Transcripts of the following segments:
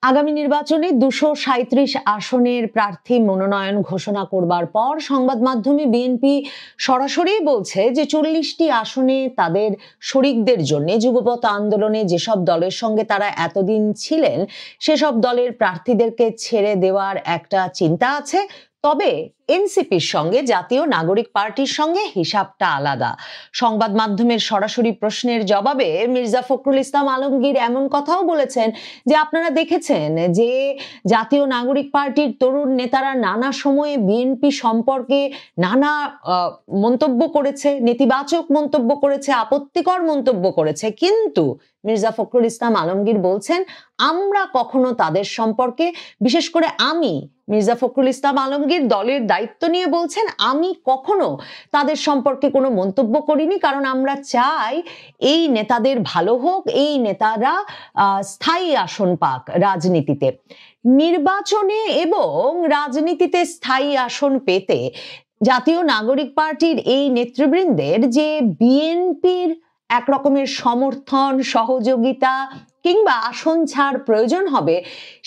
আগামী নির্বাচনে ২৩৭ আসনের প্রার্থী মনোনয়ন ঘোষণা করবার পর সংবাদ মাধ্যমে বিএনপি সরাসরি বলছে যে ৪০টি আসনে তাদের শরিকদের জন্য যুগপৎ আন্দোলনে যেসব দলের সঙ্গে তারা এতদিন ছিলেন সেসব দলের প্রার্থীদেরকে ছেড়ে দেওয়ার একটা চিন্তা আছে। তবে এনসিপির সঙ্গে জাতীয় নাগরিক পার্টির সঙ্গে হিসাবটা আলাদা। সংবাদ মাধ্যমের সরাসরি প্রশ্নের জবাবে মির্জা ফখরুল ইসলাম আলমগীর এমন কথাও বলেছেন যে আপনারা দেখেছেন যে জাতীয় নাগরিক পার্টির তরুণ নেতারা নানা সময়ে বিএনপি সম্পর্কে নানা মন্তব্য করেছে, নেতিবাচক মন্তব্য করেছে, আপত্তিকর মন্তব্য করেছে, কিন্তু মির্জা ফখরুল ইসলাম আলমগীর বলছেন আমরা কখনো তাদের সম্পর্কে, বিশেষ করে আমি মির্জা ফখরুল ইসলাম আলমগীর দলের দায়িত্ব নিয়ে বলছেন, আমি কখনো তাদের সম্পর্কে কোনো মন্তব্য করিনি, কারণ আমরা চাই এই নেতাদের ভালো হোক, এই নেতারা স্থায়ী আসন পাক রাজনীতিতে। নির্বাচনে এবং রাজনীতিতে স্থায়ী আসন পেতে জাতীয় নাগরিক পার্টির এই নেতৃবৃন্দের যে বিএনপির এক রকমের সমর্থন, সহযোগিতা কিংবা আসন ছাড় প্রয়োজন হবে,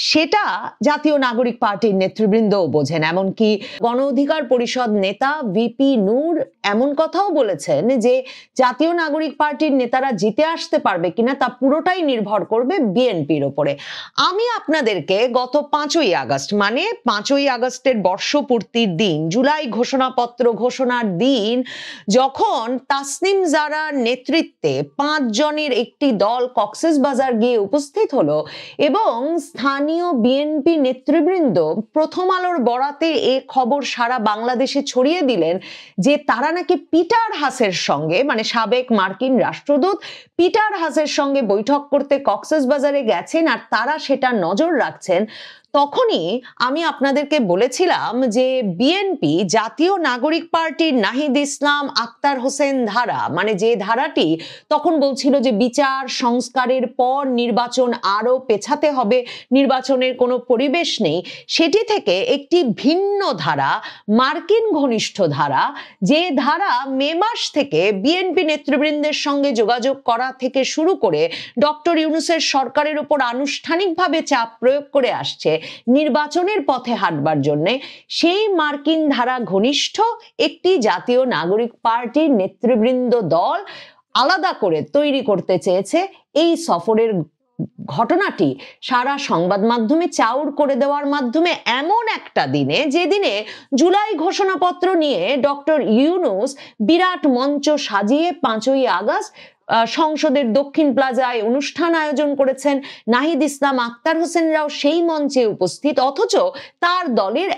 সেটা জাতীয় নাগরিক পার্টির নেতৃবৃন্দও বোঝেন। এমনকি গণ অধিকার পরিষদ নেতা ভিপি নূর এমন কথাও বলেছেন যে জাতীয় নাগরিক পার্টির নেতারা জিতে আসতে পারবে কিনা তা পুরোটাই নির্ভর করবে বিএনপির ওপরে। আমি আপনাদেরকে গত 5ই আগস্ট, মানে 5ই আগস্টের বর্ষপূর্তির দিন, জুলাই ঘোষণাপত্র ঘোষণার দিন, যখন তাসনিম জারার নেতৃত্বে 5 জনের একটি দল কক্সবাজার গিয়ে উপস্থিত হলো এবং স্থানীয় বিএনপি নেতৃবৃন্দ প্রথম আলোর বরাতে এ খবর সারা বাংলাদেশে ছড়িয়ে দিলেন যে তারা নাকি পিটার হাসের সঙ্গে, মানে সাবেক মার্কিন রাষ্ট্রদূত পিটার হাসের সঙ্গে বৈঠক করতে কক্সবাজারে গেছেন আর তারা সেটা নজর রাখছেন, তখনই আমি আপনাদেরকে বলেছিলাম যে বিএনপি জাতীয় নাগরিক পার্টির নাহিদ ইসলাম, আক্তার হোসেন ধারা, মানে যে ধারাটি তখন বলছিল যে বিচার সংস্কারের পর নির্বাচন আরো পেছাতে হবে, নির্বাচনের কোনো পরিবেশ নেই, সেটি থেকে একটি ভিন্ন ধারা, মার্কিন ঘনিষ্ঠ ধারা, যে ধারা মে মাস থেকে বিএনপি নেতৃবৃন্দের সঙ্গে যোগাযোগ করা থেকে শুরু করে ডক্টর ইউনূসের সরকারের উপর আনুষ্ঠানিকভাবে চাপ প্রয়োগ করে আসছে নির্বাচনের পথে হাঁটবার জন্য, সেই মার্কিন ধারা ঘনিষ্ঠ একটি জাতীয় নাগরিক পার্টির নেতৃবৃন্দ দল আলাদা করে তৈরি করতে চেয়েছে। এই সফরের ঘটনাটি সারা সংবাদ মাধ্যমে চাউর করে দেওয়ার মাধ্যমে এমন একটা দিনে, যে দিনে জুলাই ঘোষণাপত্র নিয়ে ডক্টর ইউনূস বিরাট মঞ্চ সাজিয়ে 5ই আগস্ট সংসদের দক্ষিণ প্লাজায় অনুষ্ঠান আয়োজন করেছেন, নাহিদ ইসলাম, আক্তার হোসেনরাও সেই মঞ্চে উপস্থিত, অথচ তার দলের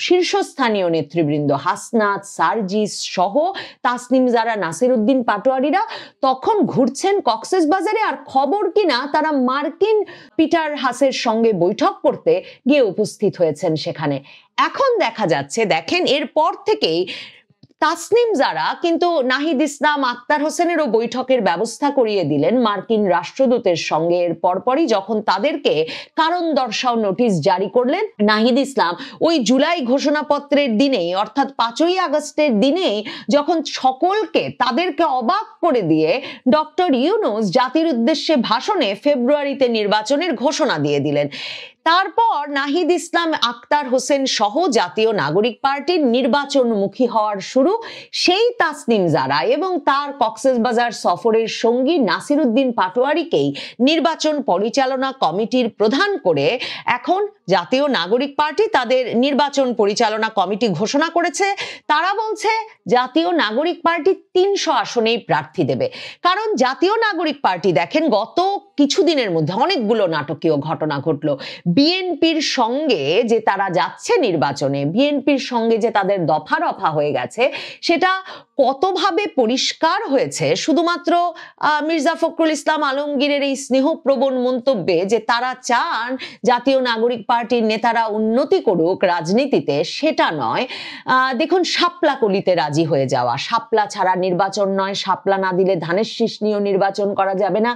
শীর্ষস্থানীয় নেতৃবৃন্দ হাসনাত, সার্জিস সহ তাসনিম জারা, নাসির উদ্দিন পাটোয়ারিরা তখন ঘুরছেন কক্সবাজারে, আর খবর কিনা তারা মার্কিন পিটার হাসের সঙ্গে বৈঠক করতে গিয়ে উপস্থিত হয়েছেন সেখানে। এখন দেখা যাচ্ছে, দেখেন, এরপর থেকেই তাসনিম জারা কিন্তু নাহিদ ইসলাম, আক্তার হোসেনেরও বৈঠকের ব্যবস্থা করিয়ে দিলেন মার্কিন রাষ্ট্রদূতের সঙ্গে। এর পরপরই যখন তাদেরকে কারণ দর্শাও নোটিশ জারি করলেন নাহিদ ইসলাম, ওই জুলাই ঘোষণাপত্রের দিনেই, অর্থাৎ 5ই আগস্টের দিনেই, যখন সকলকে তাদেরকে অবাক করে দিয়ে ডক্টর ইউনূস জাতির উদ্দেশ্যে ভাষণে ফেব্রুয়ারিতে নির্বাচনের ঘোষণা দিয়ে দিলেন। তারপর নাহিদ ইসলাম, আক্তার হোসেন সহ জাতীয় নাগরিক পার্টির নির্বাচনমুখী হওয়ার শুরু। সেই তাসনিম জারা এবং তার কক্সবাজার সফরের সঙ্গী নাসির উদ্দিন পাটোয়ারিকেই নির্বাচন পরিচালনা কমিটির প্রধান করে এখন জাতীয় নাগরিক পার্টি তাদের নির্বাচন পরিচালনা কমিটি ঘোষণা করেছে। তারা বলছে জাতীয় নাগরিক পার্টি 300 আসনেই প্রার্থী দেবে, কারণ জাতীয় নাগরিক পার্টি, দেখেন, গত কিছুদিনের মধ্যে অনেকগুলো নাটকীয় ঘটনা ঘটলো। বিএনপির সঙ্গে যে তারা যাচ্ছে নির্বাচনে, বিএনপির সঙ্গে যে তাদের দফা রফা হয়ে গেছে, সেটা কতভাবে পরিষ্কার হয়েছে শুধুমাত্র মির্জা ফখরুল ইসলাম আলমগীরের এই স্নেহপ্রবণ মন্তব্যে যে তারা চান জাতীয় নাগরিক পার্টির নেতারা উন্নতি করুক রাজনীতিতে, সেটা নয়। দেখুন, শাপলা কলিতে রাজি হয়ে যাওয়া, শাপলা ছাড়া নির্বাচন নয়, শাপলা না দিলে ধানের শীষ নিয়েও নির্বাচন করা যাবে না,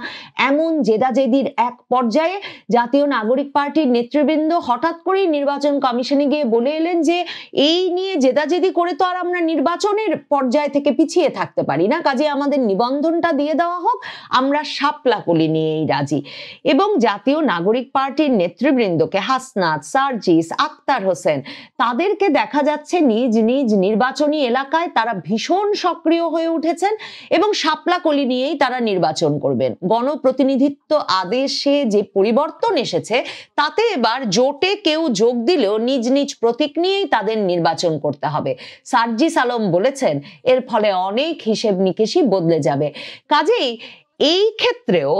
এমন জেদাজেদির এক পর্যায়ে জাতীয় নাগরিক পার্টির নেতৃবৃন্দ হঠাৎ করেই নির্বাচন কমিশনে গিয়ে বলে এলেন যে এই নিয়ে জেদাজেদি করে তো আর আমরা নির্বাচনের পর্যায় থেকে পিছিয়ে থাকতে পারি না, কাজে আমাদের নিবন্ধনটা দিয়ে দেওয়া হোক, আমরা শাপলা কলি নিয়েই রাজি। এবং জাতীয় নাগরিক পার্টির নেতৃবৃন্দকে, হাসনাত, সার্জিস, আক্তার হোসেন, তাদেরকে দেখা যাচ্ছে নিজ নিজ নির্বাচনী এলাকায় তারা ভীষণ সক্রিয় হয়ে উঠেছেন এবং শাপলা কলি নিয়েই তারা নির্বাচন করবেন। গণপ্রতিনিধিত্ব আদেশে যে পরিবর্তন এসেছে তাতে এবার জোটে কেউ যোগ দিলেও নিজ নিজ প্রতীক নিয়েই তাদের নির্বাচন করতে হবে। সার্জিস আলম বলেছেন এর ফলে অনেক হিসেব নিকেশই বদলে যাবে। কাজেই এই ক্ষেত্রেও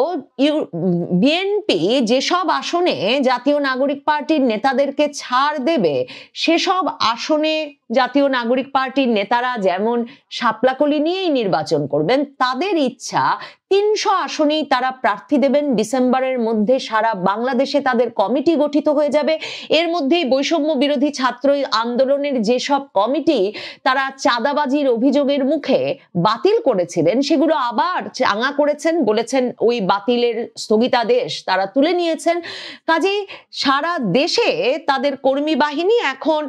বিএনপি যেসব আসনে জাতীয় নাগরিক পার্টির নেতাদেরকে ছাড় দেবে সেসব আসনে জাতীয় নাগরিক পার্টির নেতারা যেমন শাপলাকলি নিয়েই নির্বাচন করবেন, তাদের ইচ্ছা 300 আসনেই তারা প্রার্থী দেবেন। ডিসেম্বরের মধ্যে সারা বাংলাদেশে তাদের কমিটি গঠিত হয়ে যাবে। এর মধ্যেই বৈষম্য বিরোধী ছাত্র আন্দোলনের যেসব কমিটি তারা চাঁদাবাজির অভিযোগের মুখে বাতিল করেছিলেন সেগুলো আবার চাঙা করেছেন, বলেছেন ওই বাতিলের স্থগিতাদেশ তারা তুলে নিয়েছেন। কাজেই সারা দেশে তাদের কর্মী বাহিনী এখন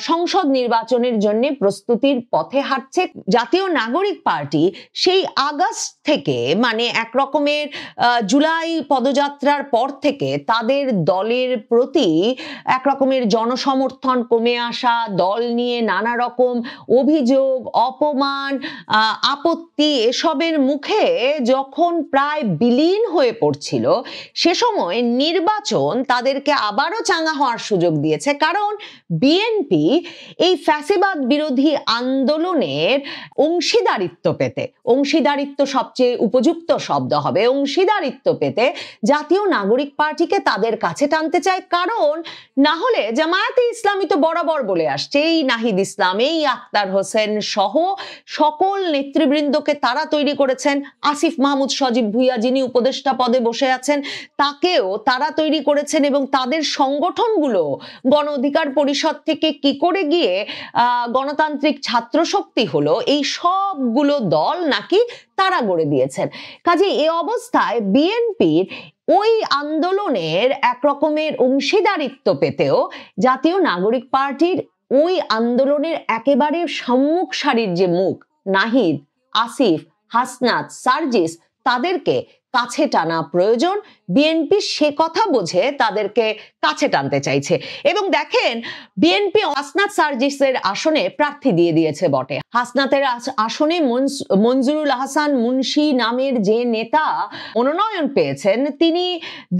সংসদ নির্বাচনের জন্য প্রস্তুতির পথে হাঁটছে। জাতীয় নাগরিক পার্টি সেই আগস্ট থেকে, মানে এক রকমের জুলাই পদযাত্রার পর থেকে তাদের দলের প্রতি এক রকমের জনসমর্থন কমে আসা, দল নিয়ে নানা রকম অভিযোগ, অপমান, আপত্তি এসবের মুখে যখন প্রায় বিলীন হয়ে পড়ছিল, সে সময় নির্বাচন তাদেরকে আবারও চাঙ্গা হওয়ার সুযোগ দিয়েছে। কারণ বিএনপি এই ফ্যাসিবাদ বিরোধী আন্দোলনের অংশীদারিত্ব পেতে, অংশীদারিত্ব সবচেয়ে উপযুক্ত শব্দ হবে, অংশীদারিত্ব পেতে জাতীয় নাগরিক পার্টিকে তাদের কাছে টানতে চায়। কারণ না হলে জামায়াতে ইসলামী তো বরাবর বলে আসছে, এই নাহিদ ইসলাম, এই আক্তার হোসেন সহ সকল নেতৃবৃন্দকে তারা তৈরি করেছেন। আসিফ মাহমুদ সজীব ভুইয়া যিনি উপদেষ্টা পদে বসে আছেন তাকেও তারা তৈরি করেছেন এবং তাদের সংগঠনগুলো গণ অধিকার পরিষদ থেকে কি করে গিয়ে গণতান্ত্রিক ছাত্র শক্তি হলো, এই সবগুলো দল নাকি তারা গড়ে দিয়েছেন। কাজে এই অবস্থায় বিএনপির ওই আন্দোলনের এক রকমের অংশীদারিত্ব পেতেও জাতীয় নাগরিক পার্টির ওই আন্দোলনের একেবারে সম্মুখ সারির যে মুখ নাহিদ, আসিফ, হাসনাত, সার্জিস, তাদেরকে কাছে টানা প্রয়োজন। বিএনপি সে কথা বোঝে তাদেরকে কাছে টানতে চাইছে। এবং দেখেন বিএনপি হাসনাত সার্জিসের আসনে প্রার্থী দিয়ে দিয়েছে বটে। হাসনাতের আসনে মঞ্জুরুল আহসান মুন্সি নামের যে নেতা মনোনয়ন পেয়েছেন, তিনি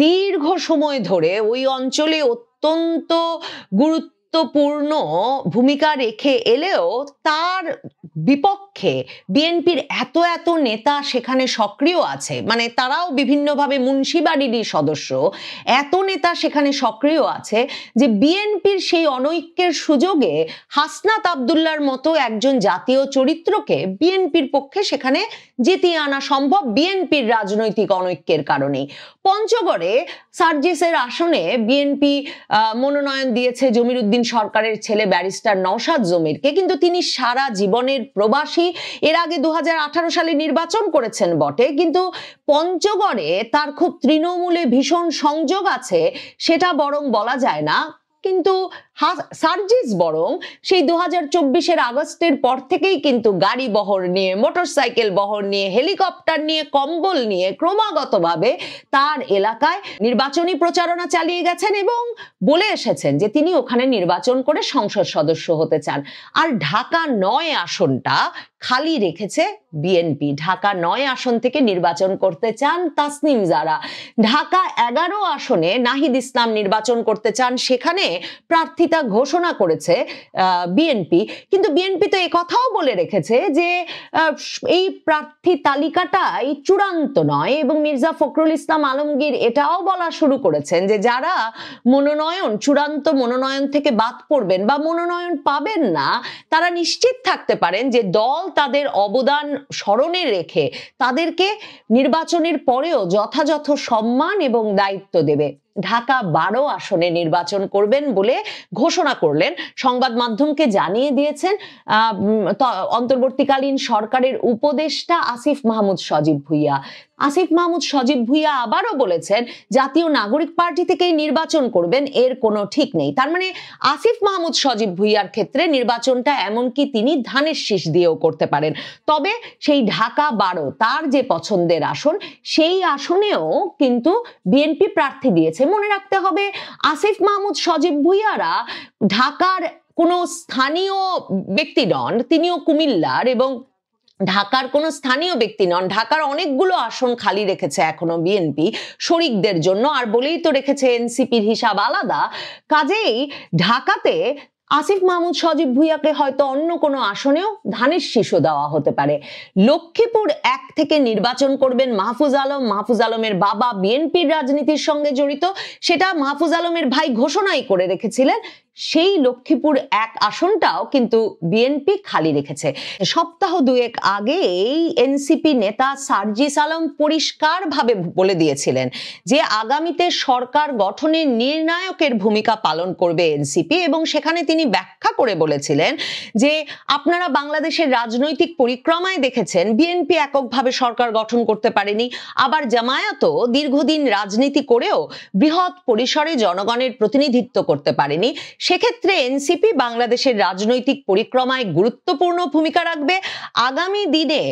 দীর্ঘ সময় ধরে ওই অঞ্চলে অত্যন্ত গুরুত্বপূর্ণ ভূমিকা রেখে এলেও তার বিপক্ষে বিএনপির এত এত নেতা সেখানে সক্রিয় আছে, মানে তারাও বিভিন্নভাবে মুন্সিবাড়িরই সদস্য, এত নেতা সেখানে সক্রিয় আছে যে বিএনপির সেই অনৈক্যের সুযোগে হাসনাত আব্দুল্লাহর মতো একজন জাতীয় চরিত্রকে বিএনপির পক্ষে সেখানে জিতিয়ে আনা সম্ভব বিএনপির রাজনৈতিক অনৈক্যের কারণেই। পঞ্চগড়ে সার্জিসের আসনে বিএনপি মনোনয়ন দিয়েছে জমির উদ্দিন সরকারের ছেলে ব্যারিস্টার নওশাদ জমিরকে, কিন্তু তিনি সারা জীবনের প্রবাসী। এর আগে 2018 সালে নির্বাচন করেছেন বটে, কিন্তু পঞ্চগড়ে তার খুব তৃণমূলে ভীষণ সংযোগ আছে সেটা বরং বলা যায় না। কিন্তু সার্জিস বরং সেই 2024 আগস্টের পর থেকেই কিন্তু গাড়ি বহর নিয়ে, মোটরসাইকেল বহর নিয়ে, হেলিকপ্টার নিয়ে, কম্বল নিয়ে ক্রমাগতভাবে তার এলাকায় নির্বাচনী প্রচারণা চালিয়ে গেছেন এবং বলে এসেছেন যে তিনি ওখানে নির্বাচন করে সংসদ সদস্য হতে চান। আর ঢাকা 9 আসনটা খালি রেখেছে বিএনপি। ঢাকা 9 আসন থেকে নির্বাচন করতে চান তাসনিম জারা। ঢাকা 11 আসনে নাহিদ ইসলাম নির্বাচন করতে চান, সেখানে প্রার্থিতা ঘোষণা করেছে বিএনপি। কিন্তু বিএনপি তো একথাও বলে রেখেছে যে এই প্রার্থী তালিকাটাই চূড়ান্ত নয় এবং মির্জা ফখরুল ইসলাম আলমগীর এটাও বলা শুরু করেছেন যে যারা চূড়ান্ত মনোনয়ন থেকে বাদ পড়বেন বা মনোনয়ন পাবেন না, তারা নিশ্চিত থাকতে পারেন যে দল তাদের অবদান স্মরণে রেখে তাদেরকে নির্বাচনের পরেও যথাযথ সম্মান এবং দায়িত্ব দেবে। ঢাকা 12 আসনে নির্বাচন করবেন বলে ঘোষণা করলেন, সংবাদ মাধ্যমকে জানিয়ে দিয়েছেন অন্তর্বর্তীকালীন সরকারের উপদেষ্টা আসিফ মাহমুদ সজীব ভুইয়া। আসিফ মাহমুদ সজীব ভুইয়া আবারও বলেছেন জাতীয় নাগরিক পার্টি থেকেই নির্বাচন করবেন, এর কোনো ঠিক নেই। তার মানে আসিফ মাহমুদ সজীব ভুইয়ার ক্ষেত্রে নির্বাচনটা এমনকি তিনি ধানের শীষ দিয়েও করতে পারেন। তবে সেই ঢাকা 12 তার যে পছন্দের আসন, সেই আসনেও কিন্তু বিএনপি প্রার্থী দিয়েছে। মনে রাখতে হবে আসিফ মাহমুদ সজীব ভুইয়ারা ঢাকার কোনো স্থানীয় ব্যক্তি নন, তিনিও কুমিল্লার এবং ঢাকার কোনো স্থানীয় ব্যক্তি নন। ঢাকার অনেকগুলো আসন খালি রেখেছে এখনো বিএনপি শরিকদের জন্য, আর বলেই তো রেখেছে এনসিপির হিসাব আলাদা। কাজেই ঢাকাতে আসিফ মাহমুদ সজীব ভুইয়াকে হয়তো অন্য কোনো আসনেও ধানের শীষ দেওয়া হতে পারে। লক্ষ্মীপুর 1 থেকে নির্বাচন করবেন মাহফুজ আলম। মাহফুজ আলমের বাবা বিএনপির রাজনীতির সঙ্গে জড়িত, সেটা মাহফুজ আলমের ভাই ঘোষণাই করে রেখেছিলেন। সেই লক্ষ্মীপুর 1 আসনটাও কিন্তু বিএনপি খালি রেখেছে। সপ্তাহ 2 আগে এই এনসিপি নেতা সার্জিস আলম পরিষ্কারভাবে বলে দিয়েছিলেন যে আগামীতে সরকার গঠনে নির্ণায়কের ভূমিকা পালন করবে এনসিপি, এবং সেখানে তিনি ব্যাখ্যা করে বলেছিলেন যে আপনারা বাংলাদেশের রাজনৈতিক পরিক্রমায় দেখেছেন বিএনপি এককভাবে সরকার গঠন করতে পারেনি, আবার জামায়াতও দীর্ঘদিন রাজনীতি করেও বৃহৎ পরিসরে জনগণের প্রতিনিধিত্ব করতে পারেনি। সেক্ষেত্রে এনসিপি বাংলাদেশের রাজনৈতিক পরিক্রমায় গুরুত্বপূর্ণ ভূমিকা রাখবে। আগামী দিনে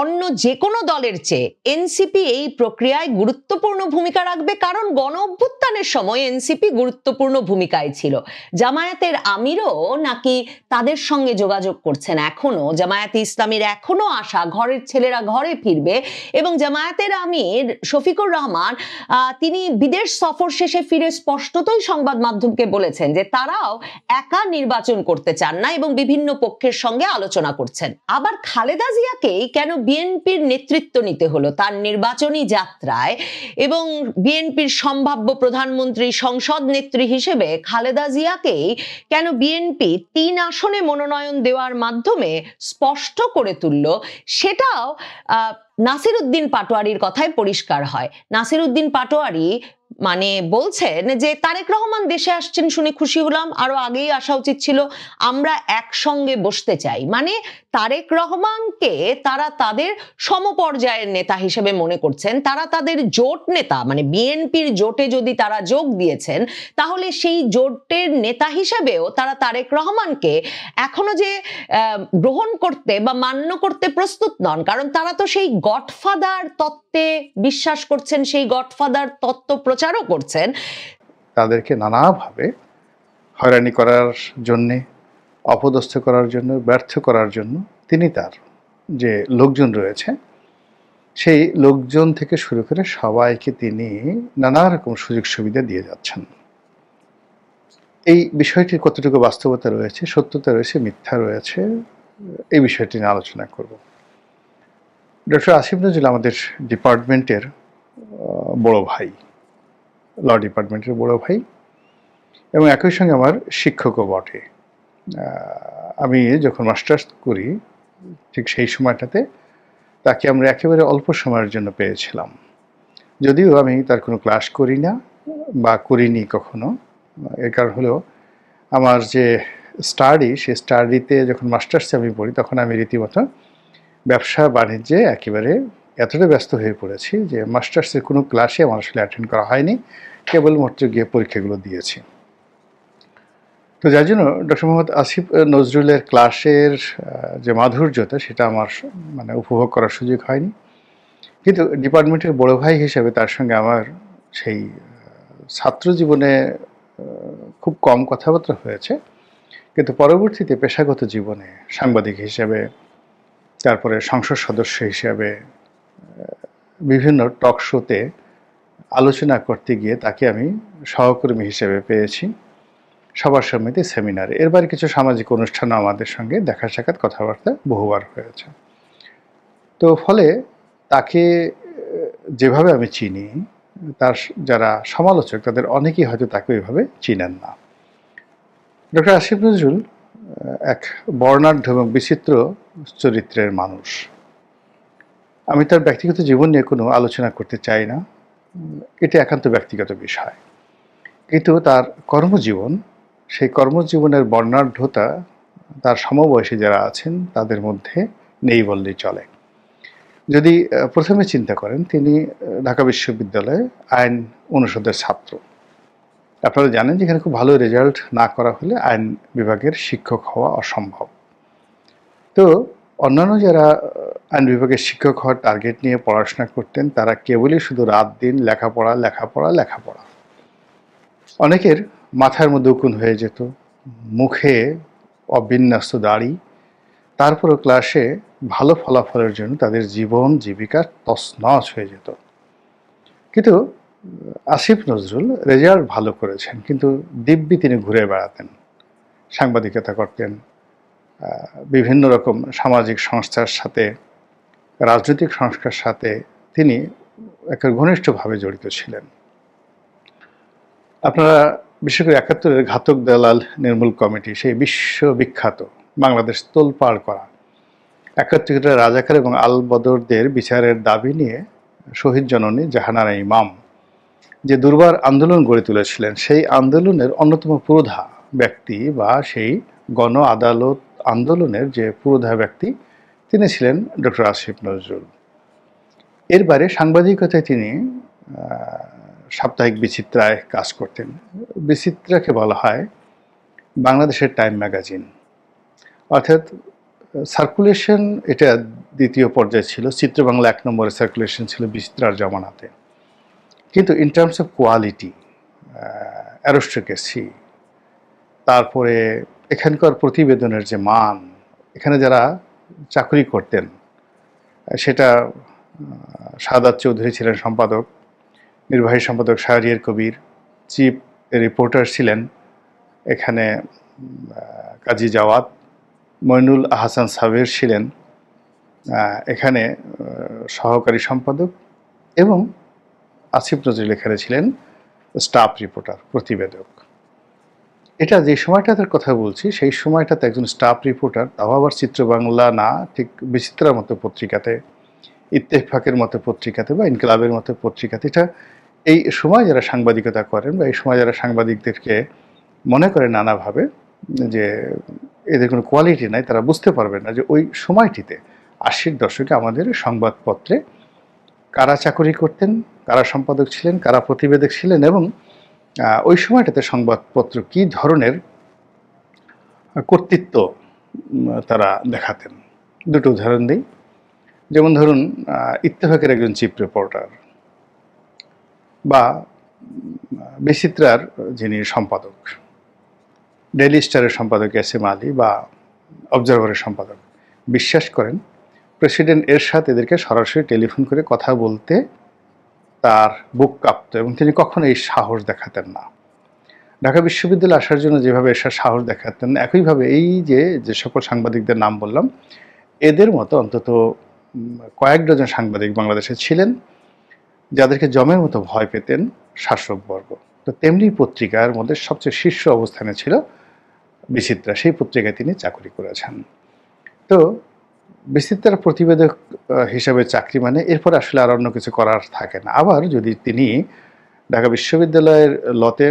অন্য যে কোনো দলের চেয়ে এনসিপি এই প্রক্রিয়ায় গুরুত্বপূর্ণ ভূমিকা রাখবে, কারণ গণ অভ্যুত্থানের সময় এনসিপি গুরুত্বপূর্ণ ভূমিকায় ছিল। জামায়াতের আমিরও নাকি তাদের সঙ্গে যোগাযোগ করছেন এখনো। জামায়াতে ইসলামীর এখনো আশা ঘরের ছেলেরা ঘরে ফিরবে, এবং জামায়াতের আমির শফিকুর রহমান তিনি বিদেশ সফর শেষে ফিরে স্পষ্টতই সংবাদ মাধ্যমকে বলেছেন যে তারাও একা নির্বাচন করতে চান না এবং বিভিন্ন পক্ষের সঙ্গে আলোচনা করছেন। আবার খালেদা জিয়াকেই কেন বিএনপির নেতৃত্ব নিতে হলো তার নির্বাচনী যাত্রায়, এবং বিএনপির সম্ভাব্য প্রধানমন্ত্রী সংসদ নেত্রী হিসেবে খালেদা জিয়াকেই কেন বিএনপি 3 আসনে মনোনয়ন দেওয়ার মাধ্যমে স্পষ্ট করে তুলল, সেটাও নাসির উদ্দিন পাটোয়ারির কথায় পরিষ্কার হয়। নাসির উদ্দিন পাটোয়ারি মানে বলছেন যে তারেক রহমান দেশে আসছেন শুনে খুশি হলাম, আরো আগেই আসা উচিত ছিল, আমরা একসঙ্গে বসতে চাই। মানে তারেক রহমানকে তারা তাদের সমপর্যায়ের নেতা হিসেবে মনে করছেন, তারা তাদের জোট নেতা, মানে বিএনপির জোটে যদি তারা যোগ দিয়েছেন তাহলে সেই জোটের নেতা হিসেবেও তারা তারেক রহমানকে এখনো যে গ্রহণ করতে বা মান্য করতে প্রস্তুত নন, কারণ তারা তো সেই গডফাদার তত্ত্বে বিশ্বাস করছেন, সেই গডফাদার তত্ত্ব প্রচারও করছেন। তাদেরকে নানাভাবে হয়রানি করার জন্যে, অপদস্থ করার জন্য, ব্যর্থ করার জন্য তিনি তার যে লোকজন রয়েছে সেই লোকজন থেকে শুরু করে সবাইকে তিনি নানা রকম সুযোগ সুবিধা দিয়ে যাচ্ছেন। এই বিষয়টির কতটুকু বাস্তবতা রয়েছে, সত্যতা রয়েছে, মিথ্যা রয়েছে, এই বিষয়টি নিয়ে আলোচনা করব। ডক্টর আসিফ নজরুল আমাদের ডিপার্টমেন্টের বড় ভাই, ল ডিপার্টমেন্টের বড় ভাই, এবং একই সঙ্গে আমার শিক্ষকও বটে। আমি যখন মাস্টার্স করি ঠিক সেই সময়টাতে তাকে আমরা একেবারে অল্প সময়ের জন্য পেয়েছিলাম, যদিও আমি তার কোনো ক্লাস করি না বা করিনি কখনো। এর কারণ হলো আমার যে স্টাডি, সেই স্টাডিতে যখন মাস্টার্সে আমি পড়ি তখন আমি রীতিমতো ব্যবসা বাণিজ্যে একেবারে এতটা ব্যস্ত হয়ে পড়েছি যে মাস্টার্সের কোনো ক্লাসে আমার আসলে অ্যাটেন্ড করা হয়নি, কেবলমাত্র গিয়ে পরীক্ষাগুলো দিয়েছি। তো যার জন্য ডক্টর মোহাম্মদ আসিফ নজরুলের ক্লাসের যে মাধুর্যতা সেটা আমার মানে উপভোগ করার সুযোগ হয়নি। কিন্তু ডিপার্টমেন্টের বড় ভাই হিসেবে তার সঙ্গে আমার সেই ছাত্র জীবনে খুব কম কথাবার্তা হয়েছে, কিন্তু পরবর্তীতে পেশাগত জীবনে সাংবাদিক হিসেবে, তারপরে সংসদ সদস্য হিসেবে বিভিন্ন টক শোতে আলোচনা করতে গিয়ে তাকে আমি সহকর্মী হিসেবে পেয়েছি, সবার সমিতি সেমিনারে। এর বাইরে কিছু সামাজিক অনুষ্ঠানও আমাদের সঙ্গে দেখা সাক্ষাৎ কথাবার্তা বহুবার হয়েছে। তো ফলে তাকে যেভাবে আমি চিনি, তার যারা সমালোচক তাদের অনেকেই হয়তো তাকে ওইভাবে চিনেন না। ডক্টর আসিফ নজরুল এক বর্ণাঢ্য এবং বিচিত্র চরিত্রের মানুষ। আমি তার ব্যক্তিগত জীবন নিয়ে কোনো আলোচনা করতে চাই না, এটা একান্ত ব্যক্তিগত বিষয়। কিন্তু তার কর্মজীবন, সেই কর্মজীবনের বর্ণাঢ্যতা তার সমবয়সী যারা আছেন তাদের মধ্যে নেই বললেই চলে। যদি প্রথমে চিন্তা করেন, তিনি ঢাকা বিশ্ববিদ্যালয়ে আইন অনুষদের ছাত্র। আপনারা জানেন যে এখানে খুব ভালো রেজাল্ট না করা হলে আইন বিভাগের শিক্ষক হওয়া অসম্ভব। তো অন্যান্য যারা আইন বিভাগের শিক্ষক হওয়ার টার্গেট নিয়ে পড়াশোনা করতেন, তারা কেবলই শুধু রাত দিন লেখাপড়া লেখাপড়া লেখাপড়া। অনেকের মাথার মধ্যে উকুন হয়ে যেত, মুখে অবিন্যস্ত দাড়ি, তারপরও ক্লাসে ভালো ফলাফলের জন্য তাদের জীবন জীবিকা তছনছ হয়ে যেত। কিন্তু আসিফ নজরুল রেজাল্ট ভালো করেছেন, কিন্তু দিব্যি তিনি ঘুরে বেড়াতেন, সাংবাদিকতা করতেন, বিভিন্ন রকম সামাজিক সংস্থার সাথে, রাজনৈতিক সংস্থার সাথে তিনি একটা ঘনিষ্ঠভাবে জড়িত ছিলেন। আপনারা বিশেষ করে ৭১-এর ঘাতক দালাল নির্মূল কমিটি, সেই বিশ্ববিখ্যাত বাংলাদেশ তোলপাড় করা ৭১-এর রাজাকার এবং আল বদরদের বিচারের দাবি নিয়ে শহীদ জননী জাহানারা ইমাম যে দুর্বার আন্দোলন গড়ে তুলেছিলেন, সেই আন্দোলনের অন্যতম পুরোধা ব্যক্তি বা সেই গণ আদালত আন্দোলনের যে পুরোধা ব্যক্তি, তিনি ছিলেন ডক্টর আসিফ নজরুল। এর বাইরে সাংবাদিকতায় তিনি সাপ্তাহিক বিচিত্রায় কাজ করতেন। বিচিত্রাকে বলা হয় বাংলাদেশের টাইম ম্যাগাজিন, অর্থাৎ সার্কুলেশন এটা দ্বিতীয় পর্যায়ে ছিল, চিত্রবাংলা ১ নম্বরে সার্কুলেশন ছিল বিচিত্রার জমানাতে। কিন্তু ইন টার্মস অফ কোয়ালিটি, অ্যারোস্ট্রিকেসি, তারপরে এখানকার প্রতিবেদনের যে মান, এখানে যারা চাকরি করতেন, সেটা সাদাত চৌধুরী ছিলেন সম্পাদক, নির্বাহী সম্পাদক শাহরিয়ার কবির, চিফ রিপোর্টার ছিলেন এখানে কাজী জাওয়াত, মইনুল আহসান সাবের ছিলেন এখানে সহকারী সম্পাদক, এবং আসিফ নজরুল এখানে ছিলেন স্টাফ রিপোর্টার, প্রতিবেদক। এটা যে সময়টার কথা বলছি, সেই সময়টাতে একজন স্টাফ রিপোর্টার, তাও আবার চিত্রবাংলা না, ঠিক বিচিত্রার মতো পত্রিকাতে, ইত্তেফাকের মতো পত্রিকাতে বা ইনকিলাবের মতো পত্রিকাতে, এটা এই সময় যারা সাংবাদিকতা করেন বা এই সময় যারা সাংবাদিকদেরকে মনে করেন নানাভাবে যে এদের কোনো কোয়ালিটি নাই, তারা বুঝতে পারবেন না যে ওই সময়টিতে ৮০-র দশকে আমাদের সংবাদপত্রে কারা চাকরি করতেন, কারা সম্পাদক ছিলেন, কারা প্রতিবেদক ছিলেন, এবং ওই সময়টাতে সংবাদপত্র কী ধরনের কর্তৃত্ব তারা দেখাতেন। দুটো উদাহরণ দিই। যেমন ধরুন, ইত্তেফাকের একজন চিফ রিপোর্টার বা বিচিত্রার যিনি সম্পাদক, ডেইলি স্টারের সম্পাদক এস এম আলী বা অবজারভারের সম্পাদক, বিশ্বাস করেন প্রেসিডেন্ট এরশাদ এদেরকে সরাসরি টেলিফোন করে কথা বলতে তার বুক কাঁপত, এবং তিনি কখনো এই সাহস দেখাতেন না। ঢাকা বিশ্ববিদ্যালয়ে আসার জন্য যেভাবে এরশাদ সাহস দেখাতেন, একইভাবে এই যে সকল সাংবাদিকদের নাম বললাম, এদের মতো অন্তত কয়েক ডজন সাংবাদিক বাংলাদেশে ছিলেন যাদেরকে জমের মতো ভয় পেতেন শাসকবর্গ। তো তেমনি পত্রিকার মধ্যে সবচেয়ে শীর্ষ অবস্থানে ছিল বিচিত্রা, সেই পত্রিকায় তিনি চাকরি করেছেন। তো বিচিত্রার প্রতিবেদক হিসাবে চাকরি মানে এরপর আসলে আর অন্য কিছু করার থাকে না। আবার যদি তিনি ঢাকা বিশ্ববিদ্যালয়ের লতে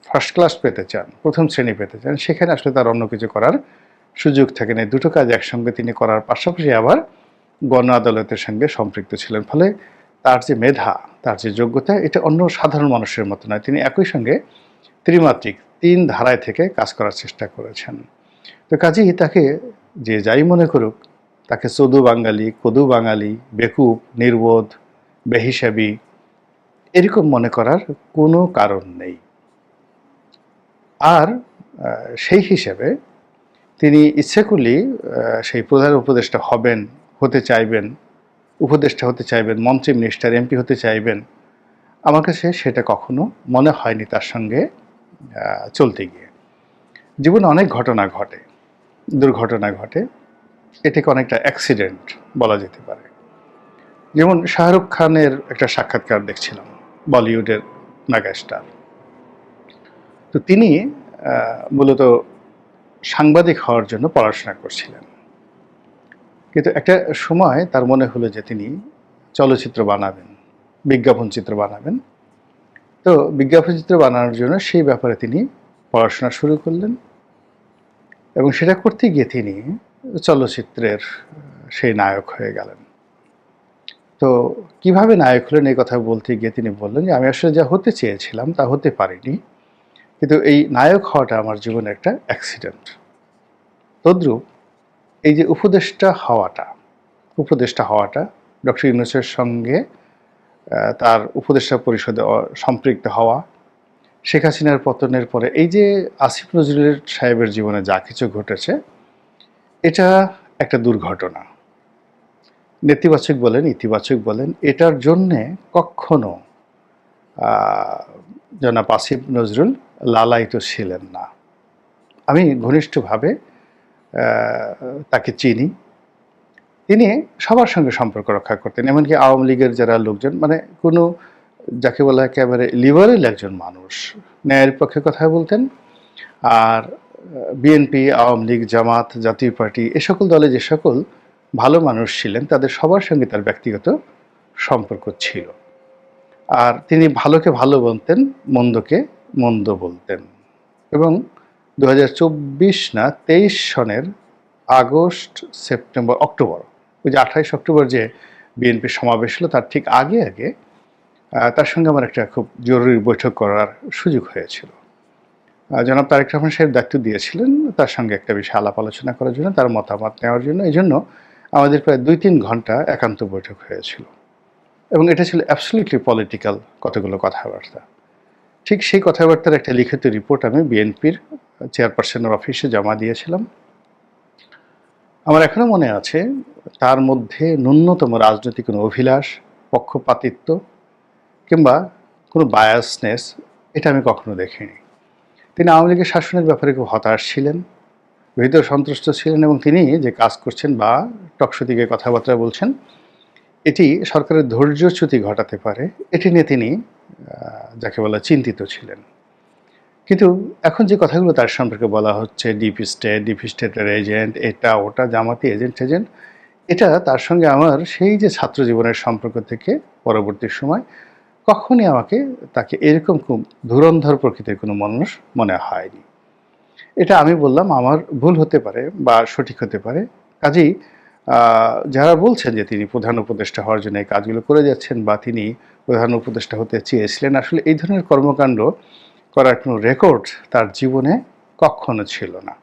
ফার্স্ট ক্লাস পেতে চান, প্রথম শ্রেণী পেতে চান, সেখানে আসলে তার অন্য কিছু করার সুযোগ থাকে না। দুটো কাজ একসঙ্গে তিনি করার পাশাপাশি আবার গণ আদালতের সঙ্গে সম্পৃক্ত ছিলেন, ফলে তার যে মেধা, তার যে যোগ্যতা, এটা অন্য সাধারণ মানুষের মতো নয়। তিনি একই সঙ্গে ত্রিমাত্রিক, ৩ ধারায় থেকে কাজ করার চেষ্টা করেছেন। তো কাজেই তাকে যে যাই মনে করুক, তাকে চদু বাঙালি, কদু বাঙালি, বেকুব, নির্বোধ, বেহিসাবি এরকম মনে করার কোনো কারণ নেই। আর সেই হিসেবে তিনি ইচ্ছে করলেই সেই প্রধান উপদেষ্টা হতে চাইবেন, মন্ত্রী, মিনিস্টার, এমপি হতে চাইবেন। আমার কাছে সেটা কখনো মনে হয়নি তার সঙ্গে চলতে গিয়ে। জীবনে অনেক ঘটনা ঘটে, দুর্ঘটনা ঘটে, এটাকে অনেকটা অ্যাক্সিডেন্ট বলা যেতে পারে। যেমন শাহরুখ খানের একটা সাক্ষাৎকার দেখছিলাম, বলিউডের মেগাস্টার। তো তিনি মূলত সাংবাদিক হওয়ার জন্য পড়াশোনা করছিলেন, কিন্তু একটা সময় তার মনে হলো যে তিনি চলচ্চিত্র বানাবেন, বিজ্ঞাপন চিত্র বানাবেন। তো বিজ্ঞাপন চিত্র বানানোর জন্য সেই ব্যাপারে তিনি পড়াশোনা শুরু করলেন, এবং সেটা করতে গিয়ে তিনি চলচ্চিত্রের সেই নায়ক হয়ে গেলেন। তো কিভাবে নায়ক হলেন এই কথা বলতে গিয়ে তিনি বললেন যে আমি আসলে যা হতে চেয়েছিলাম তা হতে পারিনি, কিন্তু এই নায়ক হওয়াটা আমার জীবনে একটা অ্যাক্সিডেন্ট। তদ্রূপ এই যে উপদেষ্টা হওয়াটা ডক্টর ইউনূসের সঙ্গে তার উপদেষ্টা পরিষদে সম্পৃক্ত হওয়া, শেখ হাসিনার পতনের পরে এই যে আসিফ নজরুলের সাহেবের জীবনে যা কিছু ঘটেছে, এটা একটা দুর্ঘটনা। নেতিবাচক বলেন ইতিবাচক বলেন, এটার জন্যে কখনো জনাব আসিফ নজরুল লালায়িত ছিলেন না। আমি ঘনিষ্ঠভাবে তাকে চিনি। তিনি সবার সঙ্গে সম্পর্ক রক্ষা করতেন, এমনকি আওয়ামী লীগের যারা লোকজন, মানে কোনো যাকে বলা একেবারে লিবারেল একজন মানুষ, ন্যায়ের পক্ষে কথা বলতেন। আর বিএনপি, আওয়ামী লীগ, জামাত, জাতীয় পার্টি এ সকল দলে যে সকল ভালো মানুষ ছিলেন তাদের সবার সঙ্গে তার ব্যক্তিগত সম্পর্ক ছিল। আর তিনি ভালোকে ভালো বলতেন, মন্দকে মন্দ বলতেন। এবং 2024 না 23 সনের আগস্ট, সেপ্টেম্বর, অক্টোবর, ওই যে 28 অক্টোবর যে বিএনপির সমাবেশ হলো তার ঠিক আগে আগে তার সঙ্গে আমার একটা খুব জরুরি বৈঠক করার সুযোগ হয়েছিল। জনাব তারেক রহমান সাহেব দায়িত্ব দিয়েছিলেন তার সঙ্গে একটা বিষয়ে আলাপ আলোচনা করার জন্য, তার মতামত নেওয়ার জন্য। এই জন্য আমাদের প্রায় 2-3 ঘন্টা একান্ত বৈঠক হয়েছিল, এবং এটা ছিল অ্যাবসলিউটলি পলিটিক্যাল কতগুলো কথাবার্তা। ঠিক সেই কথাবার্তার একটা লিখিত রিপোর্ট আমি বিএনপির চেয়ারপারসনের অফিসে জমা দিয়েছিলাম। আমার এখনো মনে আছে তার মধ্যে ন্যূনতম রাজনৈতিক কোনো অভিলাষ, পক্ষপাতিত্ব কিংবা কোনো বায়াসনেস এটা আমি কখনো দেখিনি। তিনি আওয়ামী লীগের শাসনের ব্যাপারে খুব হতাশ ছিলেন, ভীত সন্ত্রস্ত ছিলেন, এবং তিনি যে কাজ করছেন বা টকশো দিকে কথাবার্তা বলছেন এটি সরকারের ধৈর্যচ্যুতি ঘটাতে পারে, এটি নিয়ে তিনি যাকে বলা চিন্তিত ছিলেন। কিন্তু এখন যে কথাগুলো তার সম্পর্কে বলা হচ্ছে, ডিপ স্টেটের এজেন্ট, এটা ওটা, জামাতি এজেন্ট, এটা তার সঙ্গে আমার সেই যে ছাত্র জীবনের সম্পর্ক থেকে পরবর্তী সময় কখনই তাকে এরকম খুব ধুরন্ধর প্রকৃতির কোনো মানুষ মনে হয়নি। এটা আমি বললাম, আমার ভুল হতে পারে বা সঠিক হতে পারে। কাজেই যারা বলছেন যে তিনি প্রধান উপদেষ্টা হওয়ার জন্য এই কাজগুলো করে যাচ্ছেন বা তিনি প্রধান উপদেষ্টা হতে চেয়েছিলেন, আসলে এই ধরনের কর্মকাণ্ড করার কোনো রেকর্ড তার জীবনে কখনো ছিল না।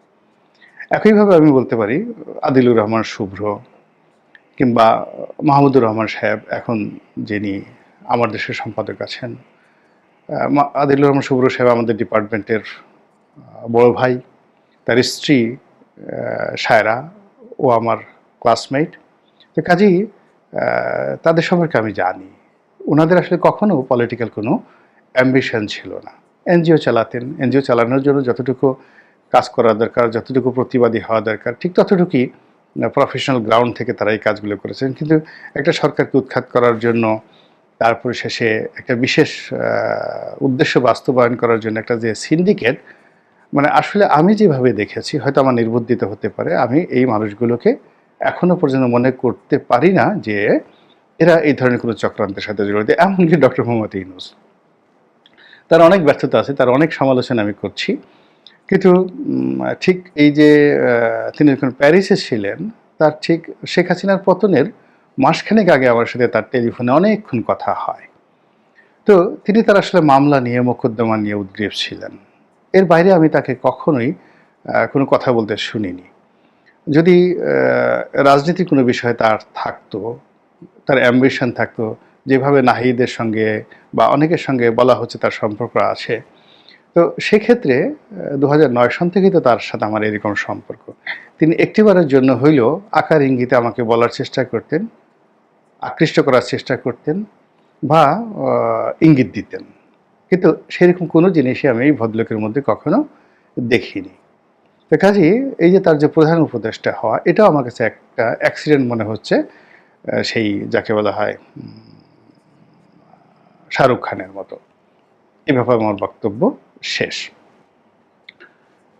একইভাবে আমি বলতে পারি আদিলুর রহমান শুভ্র কিংবা মাহমুদুর রহমান সাহেব, এখন যিনি আমার দেশের সম্পাদক আছেন। আদিলুর রহমান শুভ্র সাহেব আমাদের ডিপার্টমেন্টের বড় ভাই, তার স্ত্রী সায়রা ও আমার ক্লাসমেট। তো কাজেই তাদের সম্পর্কে আমি জানি। ওনাদের আসলে কখনো পলিটিক্যাল কোনো অ্যাম্বিশন ছিল না। এনজিও চালাতেন, এনজিও চালানোর জন্য যতটুকু কাজ করা দরকার, যতটুকু প্রতিবাদী হওয়া দরকার, ঠিক ততটুকুই প্রফেশনাল গ্রাউন্ড থেকে তারা এই কাজগুলো করেছেন। কিন্তু একটা সরকারকে উৎখাত করার জন্য, তারপরে শেষে একটা বিশেষ উদ্দেশ্য বাস্তবায়ন করার জন্য একটা যে সিন্ডিকেট, মানে আসলে আমি যেভাবে দেখেছি, হয়তো আমার নির্বুদ্ধিত হতে পারে, আমি এই মানুষগুলোকে এখনো পর্যন্ত মনে করতে পারি না যে এরা এই ধরনের কোনো চক্রান্তের সাথে জড়িত। এমনকি ডক্টর মোহাম্মদ ইউনূস, তার অনেক ব্যর্থতা আছে, তার অনেক সমালোচনা আমি করছি, কিন্তু ঠিক এই যে তিনি যখন প্যারিসে ছিলেন তার ঠিক শেখ হাসিনার পতনের মাসখানেক আগে আমার সাথে তার টেলিফোনে অনেকক্ষণ কথা হয়। তো তিনি তার আসলে মামলা নিয়ে, মোকদ্দমা নিয়ে উদ্গ্রীব ছিলেন। এর বাইরে আমি তাকে কখনোই কোনো কথা বলতে শুনিনি। যদি রাজনীতির কোনো বিষয় তার থাকতো, তার অ্যাম্বিশন থাকতো, যেভাবে নাহিদের সঙ্গে বা অনেকের সঙ্গে বলা হচ্ছে তার সম্পর্ক আছে, তো সেক্ষেত্রে 2009 সন থেকেই তো তার সাথে আমার এরকম সম্পর্ক। তিনি একটিবারের জন্য হইলেও আকার ইঙ্গিতে আমাকে বলার চেষ্টা করতেন, আকৃষ্ট করার চেষ্টা করতেন বা ইঙ্গিত দিতেন, কিন্তু সেরকম কোনো জিনিসই আমি এই ভদ্রলোকের মধ্যে কখনো দেখিনি। তো কাজেই এই যে তার যে প্রধান উপদেষ্টা হওয়া, এটাও আমার কাছে একটা অ্যাক্সিডেন্ট মনে হচ্ছে, সেই যাকে বলা হয় শাহরুখ খানের মতো। এই ব্যাপারে আমার বক্তব্য শেষ।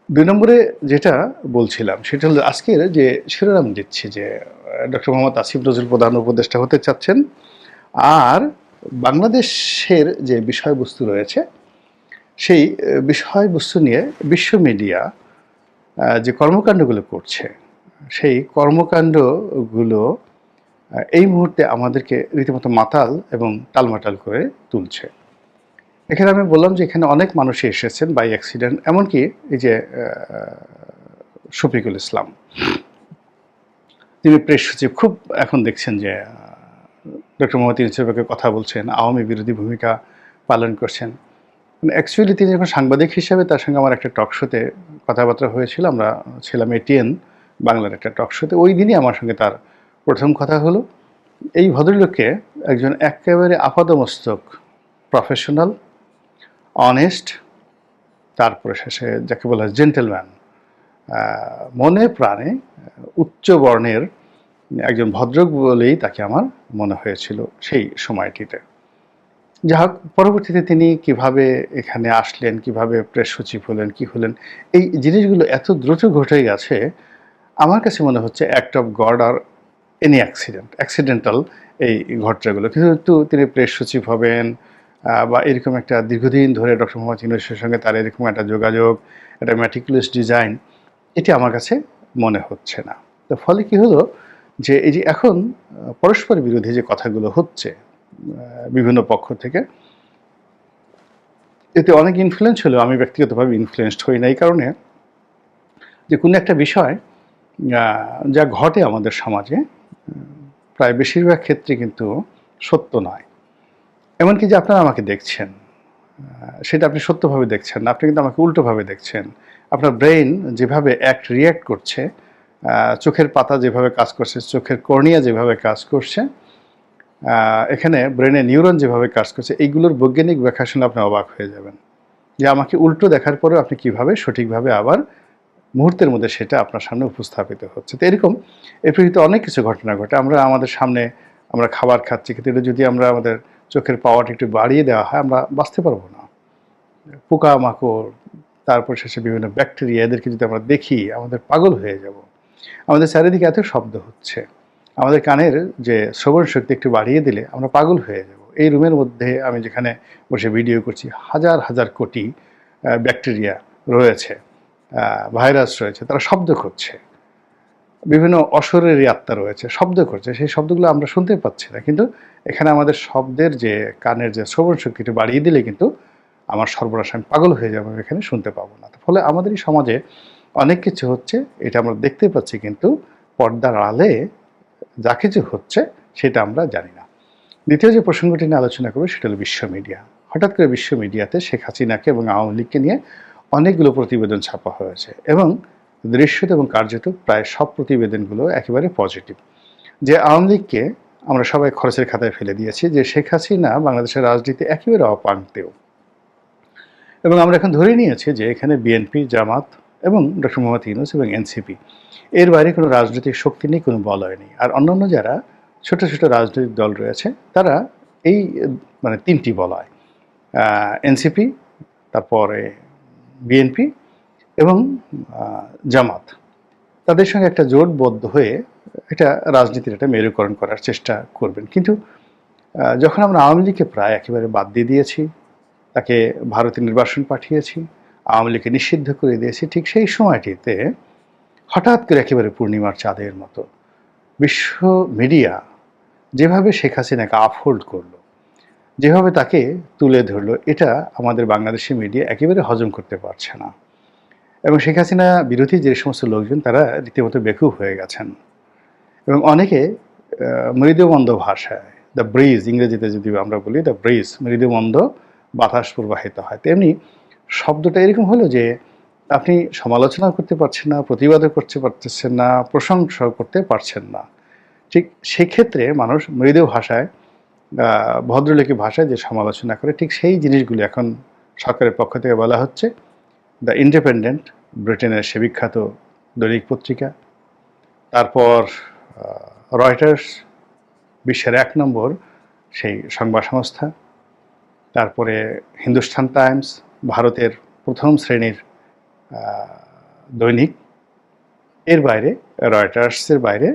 2 নম্বরে যেটা বলছিলাম সেটা হলো আজকের যে শিরোনাম দিচ্ছি যে ডক্টর মোহাম্মদ আসিফ নজরুল প্রধান উপদেষ্টা হতে চাচ্ছেন, আর বাংলাদেশের যে বিষয়বস্তু রয়েছে সেই বিষয়বস্তু নিয়ে বিশ্ব মিডিয়া যে কর্মকাণ্ডগুলো করছে, সেই কর্মকাণ্ডগুলো এই মুহূর্তে আমাদেরকে রীতিমতো মাতাল এবং টালমাটাল করে তুলছে। এখানে আমি বললাম যে এখানে অনেক মানুষই এসেছেন বাই অ্যাক্সিডেন্ট, এমনকি এই যে শফিকুল ইসলাম, তিনি প্রেস সচিব, খুব এখন দেখছেন যে ডক্টর মোহাম্মদ ইউনূসের কথা বলছেন, আওয়ামী বিরোধী ভূমিকা পালন করছেন। অ্যাকচুয়ালি তিনি যখন সাংবাদিক হিসেবে, তার সঙ্গে আমার একটা টক শোতে কথাবার্তা হয়েছিল, আমরা ছিলাম এটিএন বাংলার একটা টক শোতে, ওই দিনই আমার সঙ্গে তার প্রথম কথা হলো। এই ভদ্রলোককে একজন একেবারে আপাদমস্তক প্রফেশনাল, অনেস্ট, তারপরে শেষে যাকে বলা হয় জেন্টেলম্যান, মনে প্রাণে উচ্চ বর্ণের একজন ভদ্রলোক বলেই তাকে আমার মনে হয়েছিল সেই সময়টিতে। যাই হোক, পরবর্তীতে তিনি কিভাবে এখানে আসলেন, কিভাবে প্রেস সচিব হলেন, কি হলেন, এই জিনিসগুলো এত দ্রুত ঘটে গেছে, আমার কাছে মনে হচ্ছে অ্যাক্ট অফ গড আর এনি অ্যাক্সিডেন্টাল এই ঘটনাগুলো। কিন্তু তিনি প্রেস সচিব হবেন বা এরকম একটা দীর্ঘদিন ধরে ডক্টর মোহাম্মদ ইউনূসের সঙ্গে তার এরকম একটা যোগাযোগ, একটা ম্যাটিকুলাস ডিজাইন, এটি আমার কাছে মনে হচ্ছে না। তো ফলে কি হলো যে এই যে এখন পরস্পর বিরোধী যে কথাগুলো হচ্ছে বিভিন্ন পক্ষ থেকে, এতে অনেক ইনফ্লুয়েন্স হলেও আমি ব্যক্তিগতভাবে ইনফ্লুয়েসড হই না, এই কারণে যে কোনো একটা বিষয় যা ঘটে আমাদের সমাজে প্রায় বেশিরভাগ ক্ষেত্রে কিন্তু সত্য নয়। এমনকি যে আপনারা আমাকে দেখছেন, সেটা আপনি সত্যভাবে দেখছেন না, আপনি কিন্তু আমাকে উল্টোভাবে দেখছেন। আপনার ব্রেইন যেভাবে রিয়্যাক্ট করছে, চোখের পাতা যেভাবে কাজ করছে, চোখের কর্নিয়া যেভাবে কাজ করছে, এখানে ব্রেনে নিউরন যেভাবে কাজ করছে, এইগুলোর বৈজ্ঞানিক ব্যাখ্যা শুনে আপনি অবাক হয়ে যাবেন যে আমাকে উল্টো দেখার পরেও আপনি কিভাবে সঠিকভাবে আবার মুহূর্তের মধ্যে সেটা আপনার সামনে উপস্থাপিত হচ্ছে। তো এরকম এর প্রকৃতিতে অনেক কিছু ঘটনা ঘটে। আমরা আমাদের সামনে আমরা খাবার খাচ্ছি, কিন্তু এটা যদি আমরা আমাদের চোখের পাওয়ারটা একটু বাড়িয়ে দেওয়া হয়, আমরা বাঁচতে পারবো না। পোকামাকড়, তারপর শেষে বিভিন্ন ব্যাকটেরিয়া, এদেরকে যদি আমরা দেখি আমাদের পাগল হয়ে যাব। আমাদের চারিদিকে এত শব্দ হচ্ছে, আমাদের কানের যে শ্রবণ শক্তি একটু বাড়িয়ে দিলে আমরা পাগল হয়ে যাব। এই রুমের মধ্যে আমি যেখানে বসে ভিডিও করছি, হাজার হাজার কোটি ব্যাকটেরিয়া রয়েছে, ভাইরাস রয়েছে, তারা শব্দ করছে, বিভিন্ন অশরীরী আত্মা রয়েছে, শব্দ করছে, সেই শব্দগুলো আমরা শুনতে পাচ্ছি না। কিন্তু এখানে আমাদের শব্দের যে কানের যে শ্রবণ শক্তিটা বাড়িয়ে দিলে কিন্তু আমার সর্বনাশ, আমি পাগল হয়ে যাবো, এখানে শুনতে পাবো না। ফলে আমাদের এই সমাজে অনেক কিছু হচ্ছে, এটা আমরা দেখতে পাচ্ছি, কিন্তু পর্দার আড়ালে যা কিছু হচ্ছে সেটা আমরা জানি না। দ্বিতীয় যে প্রসঙ্গটি নিয়ে আলোচনা করবো সেটা হলো বিশ্ব মিডিয়া। হঠাৎ করে বিশ্ব মিডিয়াতে শেখ হাসিনাকে এবং আওয়ামী লীগকে নিয়ে অনেকগুলো প্রতিবেদন ছাপা হয়েছে, এবং দৃশ্যত এবং কার্যত প্রায় সব প্রতিবেদনগুলো একেবারে পজিটিভ। যে আওয়ামী লীগকে আমরা সবাই খরচের খাতায় ফেলে দিয়েছি, যে শেখ হাসিনা বাংলাদেশের রাজনীতি একেবারে অপান্তেও, এবং আমরা এখন ধরে নিয়েছি যে এখানে বিএনপি, জামাত এবং ডক্টর মোহাম্মদ ইউনূস এবং এনসিপি, এর বাইরে কোনো রাজনৈতিক শক্তি নেই, কোনো বলয় নেই। আর অন্যান্য যারা ছোট ছোট রাজনৈতিক দল রয়েছে, তারা এই মানে তিনটি বলয়, এনসিপি, তারপরে বিএনপি এবং জামাত, তাদের সঙ্গে একটা জোটবদ্ধ হয়ে এটা রাজনীতির একটা মেরুকরণ করার চেষ্টা করবেন। কিন্তু যখন আমরা আওয়ামী লীগকে প্রায় একেবারে বাদ দিয়ে দিয়েছি, তাকে ভারতে নির্বাসন পাঠিয়েছি, আওয়ামী লীগকে নিষিদ্ধ করে দিয়েছি, ঠিক সেই সময়টিতে হঠাৎ করে একেবারে পূর্ণিমার চাঁদের মতো বিশ্ব মিডিয়া যেভাবে শেখ হাসিনাকে আপহোল্ড করলো, যেভাবে তাকে তুলে ধরলো, এটা আমাদের বাংলাদেশি মিডিয়া একেবারে হজম করতে পারছে না। এবং শেখ হাসিনা বিরোধী যে সমস্ত লোকজন, তারা রীতিমতো বেকুব হয়ে গেছেন, এবং অনেকে মৃদুমন্দ ভাষায়, দ্য ব্রিজ, ইংরেজিতে যদি আমরা বলি দ্য ব্রিজ, মৃদুমন্দ বাতাস প্রবাহিত হয়, তেমনি শব্দটা এরকম হলো যে আপনি সমালোচনা করতে পারছেন না, প্রতিবাদও করতে পারতেছেন না, প্রশংসা করতে পারছেন না। ঠিক সেক্ষেত্রে মানুষ মৃদু ভাষায়, ভদ্রলোকী ভাষায় যে সমালোচনা করে, ঠিক সেই জিনিসগুলো এখন সরকারের পক্ষ থেকে বলা হচ্ছে। দ্য ইন্ডিপেন্ডেন্ট, ব্রিটেনের সে বিখ্যাত দৈনিক পত্রিকা, তারপর রয়টার্স, বিশ্বের 1 নম্বর সেই সংবাদ সংস্থা, তারপরে হিন্দুস্তান টাইমস, ভারতের প্রথম শ্রেণীর দৈনিক, এর বাইরে রয়টার্সের বাইরে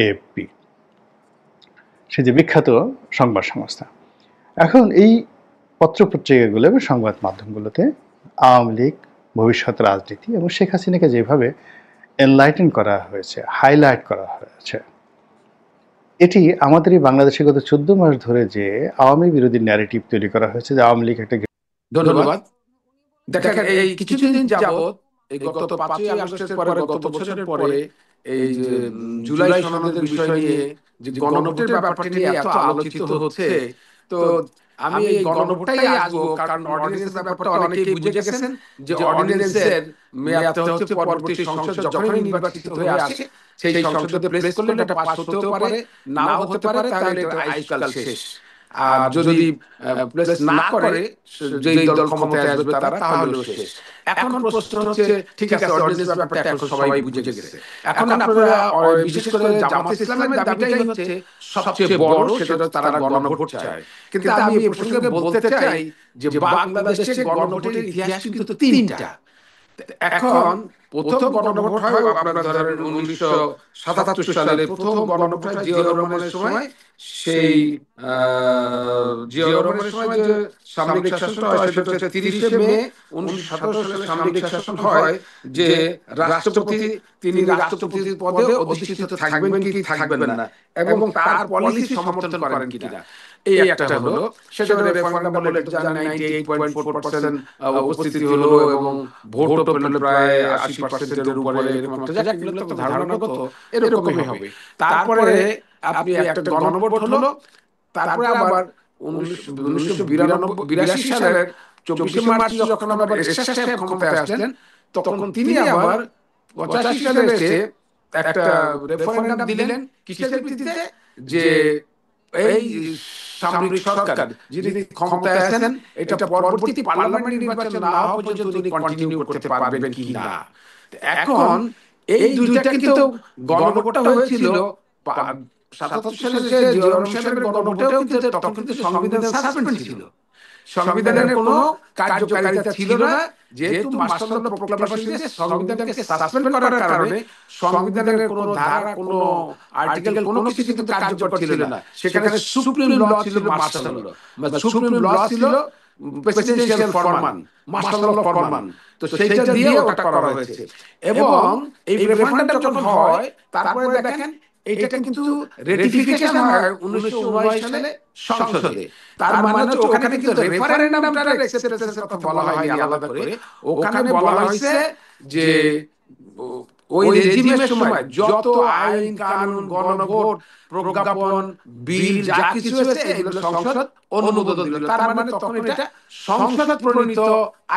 এএফপি, সে যে বিখ্যাত সংবাদ সংস্থা। এখন এই পত্রপত্রিকাগুলো এবং সংবাদ মাধ্যমগুলোতে আওয়ামী লীগ, ভবিষ্যৎ রাজনীতি এবং শেখ হাসিনাকে যেভাবে এনলাইটেন করা হয়েছে, হাইলাইট করা হয়েছে, এটি আমাদের এই বাংলাদেশে গত 14 মাস ধরে যে আওয়ামী বিরোধী ন্যারেটিভ তৈরি করা হয়েছে যে আওয়ামী লীগ একটা ধন্যবাদ। দেখেন, এই কিছুদিন যাবত, এই গত 5ই আগস্টের পরে, গত বছরের পরে, এই যে জুলাই সনদের বিষয় নিয়ে, যে গণভোটের ব্যাপারটা নিয়ে এত আলোচিত হচ্ছে, তো আমি এই গণভোটটাই আসবো, কারণ অর্ডিন্যান্সের ব্যাপারটা অনেকেই বুঝে গেছেন যে অর্ডিন্যান্সের মেয়াদটা হচ্ছে পরবর্তী সংসদ যখনই নির্বাচিত হয়ে আসে সেই সংসদে প্লেস করলে এটা পাস হতেও পারে, নাও হতে পারে, তাহলে এটা আইসকাল শেষ। আর যদি প্লেস না করে, যেই দল ক্ষমতায় আসবে তারা, তাহলেও শেষ। এখন প্রশ্ন হচ্ছে, ঠিক আছে, অর্ডিন্যান্স ব্যাপারটা এখন সবাই বুঝে গেছে, এখন আপনারা বিশেষ করে জামাত ইসলামের দাবিটাই হচ্ছে সবচেয়ে বড়, সেটা হচ্ছে তারা গণভোট চায়। কিন্তু আমি এই প্রসঙ্গে বলতে চাই যে বাংলাদেশের গণভোটের ইতিহাস কিন্তু 3টা। এখন প্রথম গণভোট হয় আপনার ধরেন 1977 সালে প্রথম গণভোট হয় জিয়াউর রহমানের সময়। সেই জিয়াউর রহমানের সময় যে সামরিক শাসনটা হয় সেটা হচ্ছে 30শে মে 1977 সালে সামরিক শাসন হয়, যে রাষ্ট্রপতি, তিনি রাষ্ট্রপতির পদে অধিষ্ঠিত থাকবেন কি থাকবেন না, এবং তার পলিসি সমর্থন করেন কিনা, এই একটা হলো। সেটা রেফারেন্ডাম বলে জানেন 98.4% উপস্থিতি হলো, এবং ভোটও পেল প্রায় 80%-এর উপরে, এরকম একটা জায়গা। এগুলো তো ধারণাগত, এরকমই হবে। তারপরে আপনি একটা গণভোট হলো, তারপরে আবার 1982 সালের 24শে মার্চ যখন আবার এরশাদ সাহেব ক্ষমতায় আসলেন, তখন তিনি আবার 85 সালে এসে একটা রেফারেন্ডাম দিলেন। কিসের ভিত্তিতে? যে এই সামরিক সরকার যিনি ক্ষমতায় আছেন, এটা পরবর্তী পার্লামেন্ট নির্বাচন না হওয়া পর্যন্ত তিনি কন্টিনিউ করতে পারবেন কি না। এখন এই দুইটা কিন্তু গণভোটটা হয়েছিল 77 সালের যে জিয়াউর রহমান সাহেবের গণভোটেও, কিন্তু তখন কিন্তু সংবিধান সাসপেন্ড ছিল, সংবিধানের কোনো কার্যকারিতা ছিল না, যেহেতু মার্শাল প্রোক্লামেশন দিয়ে সংবিধানকে সাসপেন্ড করার কারণে সংবিধানের কোনো ধারা, কোনো আর্টিকেল, কোনো কিছু কিন্তু কার্যকর ছিল না। সেখানে সুপ্রিম ল ছিল মার্শাল ল, মানে সুপ্রিম ল ছিল প্রেসিডেন্সিয়াল ফরমান, মার্শাল ল ফরমান। তো সেইটা দিয়ে ওটা করা হয়েছে। এবং এই রেফারেন্ডাম যখন হয়, তারপরে দেখেন এটা কিন্তু রেটিফিকেশন হয় 1979 সালে সংসদে। তার মানে হচ্ছে ওখানে কিন্তু রেফারেন্ডামটার অ্যাকসেপ্টেন্সের কথা বলা হয়নি আলাদা করে, ওখানে বলা হয়েছে যে ওই রেজিমের সময় যত আইন কানুন, গণভোট, প্রজ্ঞাপন, বিল যা কিছু হয়েছে, এগুলো সংসদ অনুমোদন দিল। তার মানে তখন এটা সংসদ প্রণীত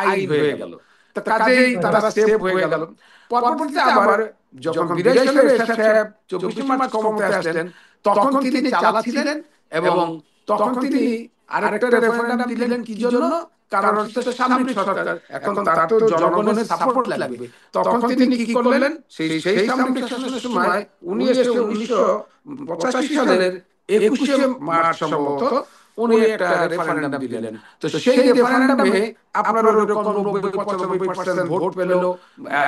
আইন হয়ে গেল। তো কাজেই তারা সেভ হয়ে গেল। পরবর্তীতে আবার যখন 82 সালে এরশাদ সাহেব 24শে মার্চ ক্ষমতায় আসলেন, তখন তিনি চালাচ্ছিলেন, এবং তখন তিনি আরেকটা রেফারেন্ডাম দিলেন। কি জন্য? কারণ হচ্ছে সামরিক সরকার, এখন তার তো জনগণের সাপোর্ট লাগবে। তখন তিনি কি করলেন? সেই সামরিক শাসনের সময় 1985 সালের 21শে মার্চ সম্ভবত উনি একটা রেফারেন্ডাম দিলেন। তো সেই রেফারেন্ডামে আপনার ওরকম 90-95% ভোট পেল,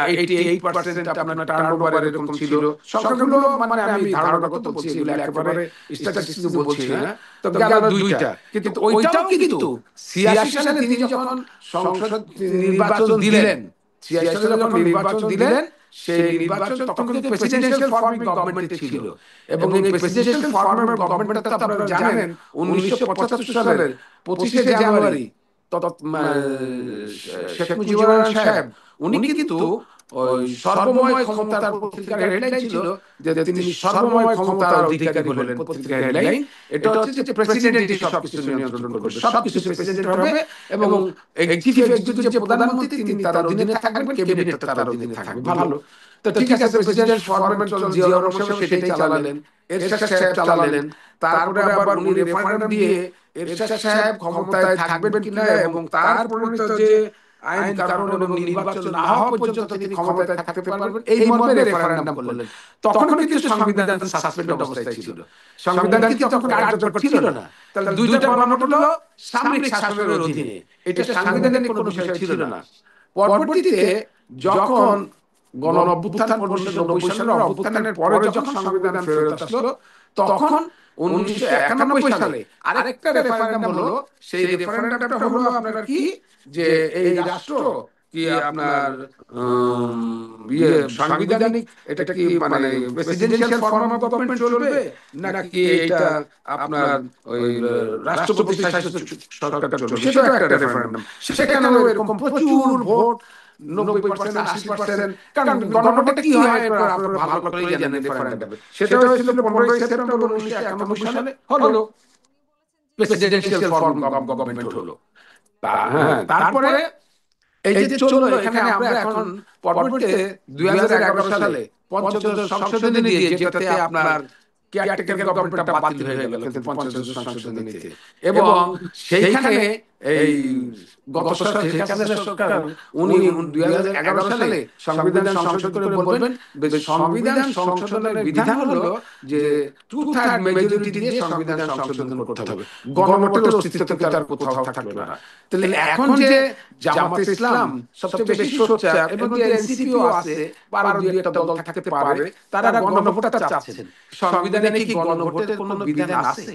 88% আপনার টার্নওভার এরকম ছিল। সংখ্যাগুলো মানে আমি ধারণাগত বলছি, এগুলো একেবারে স্ট্যাটিস্টিক্স বলছি না। তো গেল দুইটা, কিন্তু ওইটাও কিন্তু 86 সালে তিনি যখন সংসদ নির্বাচন দিলেন, 86 সালে যখন নির্বাচন দিলেন, সেই নির্বাচন তখন কিন্তু প্রেসিডেন্সিয়াল ফর্ম অফ গভর্নমেন্ট ছিল। এবং এই প্রেসিডেন্সিয়াল ফর্ম অফ গভর্নমেন্টটা তো আপনারা জানেন 1975 সালের 25শে জানুয়ারি শেখ মুজিবুর রহমান সাহেব, উনি কিন্তু ওই সর্বময় ক্ষমতার পত্রিকার হেডলাইন ছিল যে তিনি সর্বময় ক্ষমতার অধিকারী হলেন। পত্রিকার হেডলাইন এটা হচ্ছে যে প্রেসিডেন্টই সবকিছু নিয়ন্ত্রণ করবে, সবকিছু প্রেসিডেন্ট হবে, এবং চিফ এক্সিকিউটিভ যে প্রধানমন্ত্রী তিনি তার অধীনে থাকবেন, ক্যাবিনেট তার অধীনে থাকবে। ভালো, তো ঠিক আছে, প্রেসিডেন্ট ফরম্যাট চল, জিয়াউর রহমান সাহেব সেটাই চালালেন, এরশাদ সাহেব চালালেন। তারপরে আবার উনি রেফারেন্ডাম দিয়ে এরশাদ সাহেব ক্ষমতায় থাকবেন কিনা, এবং তার প্রণীত যে আইন কানুন এবং নির্বাচন না হওয়া পর্যন্ত তিনি ক্ষমতায় থাকতে পারবেন, এই মর্মে রেফারেন্ডাম করলেন। তখন কিন্তু সংবিধান সাসপেন্ড অবস্থায় ছিল, সংবিধান কিন্তু তখন কার্যকর ছিল না। তাহলে দুইটা গণভোট হলো সামরিক শাসনের অধীনে, এটা সাংবিধানিক কোনো বিষয় ছিল না। পরবর্তীতে যখন গণ অভ্যুত্থান 1990 সালের অভ্যুত্থানের পরে যখন সংবিধান ফেরত আসলো, তখন 1991 সালে আরেকটা রেফারেন্ডাম হলো। সেই রেফারেন্ডামটা হলো আপনার কি, যে এই রাষ্ট্র কি আপনার সাংবিধানিক, এটা কি মানে প্রেসিডেন্সিয়াল ফর্ম অফ গভর্নমেন্ট চলবে, নাকি এটা আপনার ওই রাষ্ট্রপতি শাসিত সরকার চলবে, সেটাও একটা রেফারেন্ডাম। সেখানেও এরকম প্রচুর ভোট, 90%, 80%। কারণ গণভোটে কি হয় আপনারা ভালো করে জানেন, রেফারেন্ডামে সেটা হয়েছিল 15ই সেপ্টেম্বর 1991 সালে, হলো প্রেসিডেন্সিয়াল ফর্ম অফ গভর্নমেন্ট হলো। হ্যাঁ, তারপরে এই যে চললো, এখানে আমরা এখন পরবর্তীতে 2011 সালে পঞ্চদশ সংশোধনী দিয়ে, যেটাতে আপনার কেয়ারটেকার গভর্নমেন্টটা বাতিল হয়ে গেল কিন্তু পঞ্চদশ সংশোধনীতে। এবং সেইখানে এই গত সরকার উনি 2011 সালে সংবিধান সংশোধন করে বলবেন, সংবিধান সংশোধনের বিধান হলো যে 2/3 মেজরিটি দিয়ে সংবিধান সংশোধন করতে হবে, গণভোটের অস্তিত্ব তার কোথাও থাকবে না। তাহলে এখন যে জামাতে ইসলাম সবচেয়ে বেশি সোচ্চার, এবং এনসিপিও আছে, আরো দুই একটা দল থাকতে পারে, তারা গণভোটটা চাচ্ছেন। সংবিধানে কি গণভোটের কোনো বিধান আছে?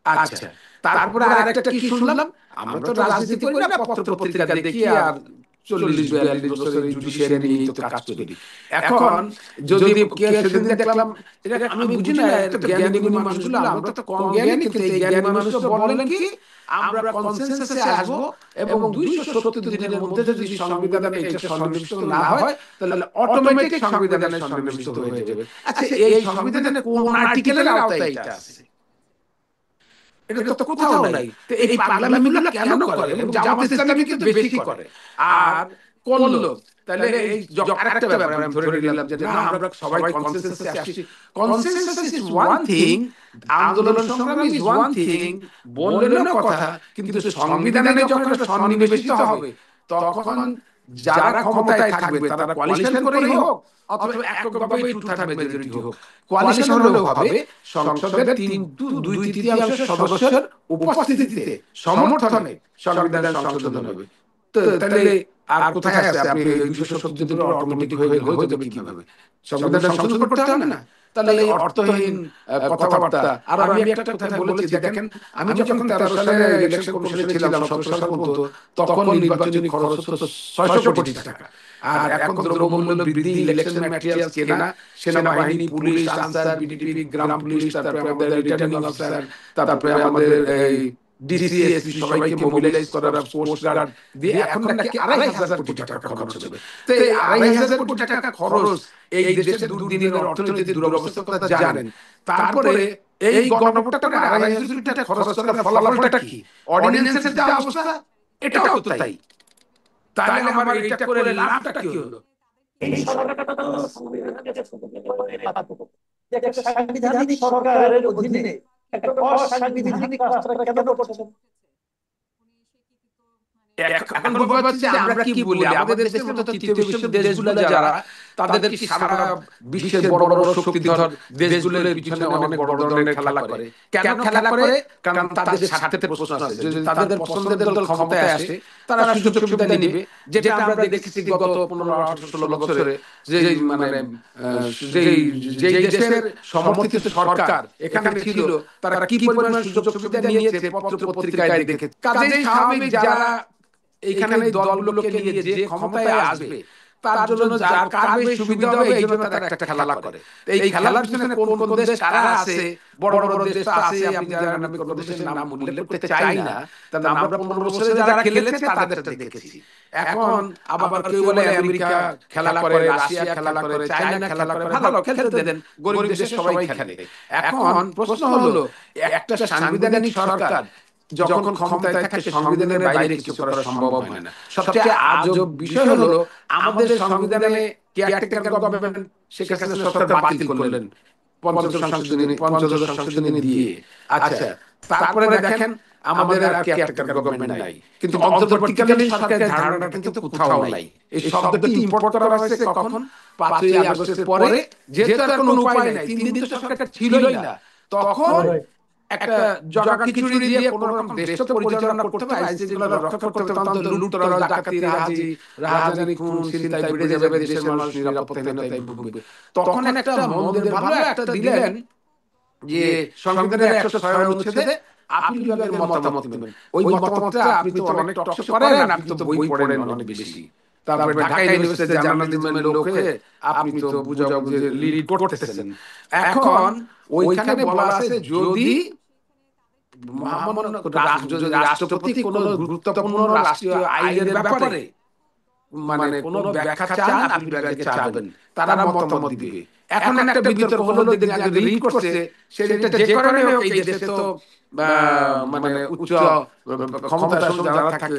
আচ্ছা, তারপরে আরেকটা কি শুনলাম, আমরা তো রাজনীতি করি না, পত্র পত্রিকা দেখি আর 40-42 বছরের জুডিশিয়ারি নিয়ে তো কাজ করি। এখন যদি সেদিন দেখলাম, এটা আমি বুঝি না, এত জ্ঞানী গুণী মানুষগুলো, আমরা তো কম জ্ঞানী, কিন্তু এই জ্ঞানী মানুষগুলো বললেন কি, আমরা কনসেনসাসে আসবো এবং 270 দিনের মধ্যে যদি সংবিধানে এটা সন্নিবেশিত না হয়, তাহলে অটোমেটিক সংবিধানে সন্নিবেশিত হয়ে যাবে। আচ্ছা, এই সংবিধানে কোন আর্টিকেলের আওতায় এটা আছে? এটা তো কোথাও নাই। তো এই পাগলামিগুলো কেন করে? এবং জামাত ইসলামী কিন্তু বেশি করে আর করলো। তাহলে এই আরেকটা ব্যাপার আমি ধরে নিলাম যে না, আমরা সবাই কনসেনসাসে আসছি। কনসেনসাস ইজ ওয়ান থিং, আন্দোলন সংগ্রাম ইজ ওয়ান থিং, বললেনও কথা, কিন্তু সংবিধানে যখন সন্নিবেশিত হবে, তখন যারা ক্ষমতায় থাকবে তারা কোয়ালিশন করেই হোক অথবা এককভাবে 2/3 মেজরিটি হোক, কোয়ালিশন হলেও হবে সংসদের 2/3 সদস্যের উপস্থিতিতে সমর্থনে সংবিধান সংশোধন হবে। তো তাহলে আর কোথায় আছে? আপনি 270 দিনের অটোমেটিক হয়ে যাবে কিভাবে? সংবিধান সংশোধন করতে হবে না? তাহলে এই অর্থহীন কথাবার্তা। আর আমি একটা কথা বলেছি, দেখেন, আমি যখন 13 সালে ইলেকশন কমিশনে ছিলাম, 17 সাল পর্যন্ত, তখন নির্বাচনী খরচ হতো 600 কোটি টাকা। আর এখন দ্রব্যমূল্য বৃদ্ধি, ইলেকশন ম্যাটেরিয়ালস কেনা, সেনাবাহিনী, পুলিশ, আনসার, বিডিপি, গ্রাম পুলিশ, তারপরে আমাদের রিটার্নিং অফিসার, তারপরে আমাদের এই ডিসিএসপি, সবাইকে মোবিলাইজ করার, পোস্ট গার্ড দিয়ে এখন নাকি 2,500 কোটি টাকা খরচ হবে। তো এই 2,500 কোটি টাকা খরচ এই দেশের দুর্দিনের অর্থনীতির দুরবস্থার কথা জানেন। তারপরে এই গণভোটটা করে 2,500 কোটি টাকা খরচ করার ফলাফলটা কি? অর্ডিন্যান্সের যা অবস্থা, এটাও তো তাই। তাহলে আমার এটা করে লাভটা কি হলো? এই সাংবিধানিক সরকারের অধীনে একটা অসাংবিধানিক রাষ্ট্র কেন করছেন? এখন ব্যাপার হচ্ছে আমরা কি বলি, আমাদের দেশের মতো তৃতীয় বিশ্বের দেশগুলো যারা, তাদের কি সারা বিশ্বের বড় বড় শক্তিধর দেশগুলোর পিছনে অনেক বড় ধরনের খেলা করে। কেন খেলা করে? কারণ তাদের স্বার্থের প্রশ্ন আছে। যদি তাদের পছন্দের দল ক্ষমতায় আসে, তারা সুযোগ সুবিধা নেবে, যেটা আমরা দেখেছি গত 15-16 বছরে, যে মানে যেই দেশের সমর্থিত সরকার এখানে ছিল, তারা কি পরিমাণ সুযোগ সুবিধা নিয়েছে পত্র পত্রিকায় দেখে। কাজেই স্বাভাবিক যারা এইখানে দলগুলোকে নিয়ে যে ক্ষমতায় আসবে, তার জন্য যার কার বেশি সুবিধা হবে, এই জন্য তারা একটা খেলা করে। এই খেলার পিছনে কোন কোন দেশ কারা আছে, বড় বড় দেশ তো আছে, আমি জানেন, আমি কোন দেশের নাম উল্লেখ করতে চাই না, তবে আমরা 15 বছরে যারা খেলেছে তাদের দেখেছি। এখন আবার কেউ বলে আমেরিকা খেলা করে, রাশিয়া খেলা করে, চায়না খেলা করে, ভালো খেলতে দেন, গরিব দেশে সবাই খেলে। এখন প্রশ্ন হলো, একটা সাংবিধানিক সরকার যখন ক্ষমতায় থাকে, সংবিধানের বাইরে কিছু করা সম্ভব হয় না। সবচেয়ে আজব বিষয় হলো, আমাদের সংবিধানে কেয়ারটেকার গভর্নমেন্ট শেখ হাসিনা সরকার বাতিল করলেন পঞ্চদশ সংশোধনী দিয়ে। আচ্ছা, তারপরে দেখেন আমাদের আর কেয়ারটেকার গভর্নমেন্ট নাই, কিন্তু অন্তর্বর্তীকালীন সরকারের ধারণাটা কিন্তু কোথাও নাই। এই শব্দটি ইম্পোর্ট করা হয়েছে কখন? 5ই আগস্টের পরে, যেহেতু আর কোনো উপায় নাই, 3 দিন তো সরকার ছিলই না, তখন একটা জগা খিচুড়ি দিয়ে কোন রকম দেশটা পরিচালনা করতে হবে, আইনশৃঙ্খলা রক্ষা করতে হবে, অন্তত লুটতরাজ, ডাকাতি, রাহাজানি, খুন, ছিনতাই বেড়ে যাবে, দেশের মানুষ নিরাপত্তাহীনতায় ভুগবে। তখন একটা মন্দের ভালো একটা দিলেন যে সংবিধানের 106 অনুচ্ছেদে আপিল বিভাগের মতামত নেবেন। ওই মতামতটা আপনি তো অনেক টকশো করেন, আপনি তো বই পড়েন অনেক বেশি, তারপরে ঢাকা ইউনিভার্সিটিতে জার্নালিজমের লোক হয়ে আপনি তো বুঝাবুঝি লিড করতেছেন। এখন ওইখানে বলা আছে যদি যদি রাষ্ট্রপতি কোন গুরুত্বপূর্ণ রাষ্ট্রীয় আইনের ব্যাপারে মানে কোন ব্যাখ্যা চান, আপনি বিভাগকে চাবেন, তারা মতামত দিবে। এখন একটা বিতর্ক হলো, লিড করছে সেটা যে কারণে হোক, এই দেশে তো মানে উচ্চ ক্ষমতাসীন যারা থাকে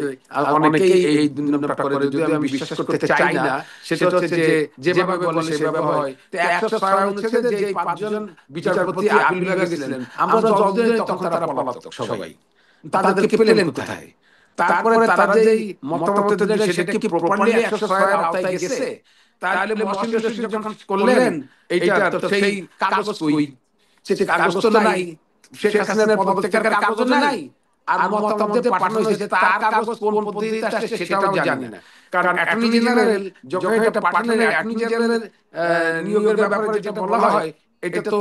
অনেকেই এই দুর্নামটা করে, যদি আমি বিশ্বাস করতে চাই না। সেটা হচ্ছে যে যেভাবে বলে সেভাবে হয়। তো 106 অনুচ্ছেদে যে 5 জন বিচারপতি আপিল বিভাগে ছিলেন, আমরা যতদিন তখন তারা পলাতক সবাই, তাদেরকে পেলেন কোথায়? তারপরে তারা যে মতামত দিলেন সেটা কি প্রপারলি 106 এর আওতায় গেছে? তাহলে মহসিন রশিদ যখন করলেন এইটা, তো সেই কাগজ কই? সেটা কাগজ তো নাই, শেখ হাসিনার পদত্যাগের কাগজ নাই, আর মতামত পাঠানো হয়েছে তার কাগজ কোন পদ্ধতিতে আসছে সেটাও জানি না। কারণ অ্যাটর্নি জেনারেল যখন এটা পাঠালেন, অ্যাটর্নি জেনারেলের নিয়োগের ব্যাপারে যেটা বলা হয়, এটা তো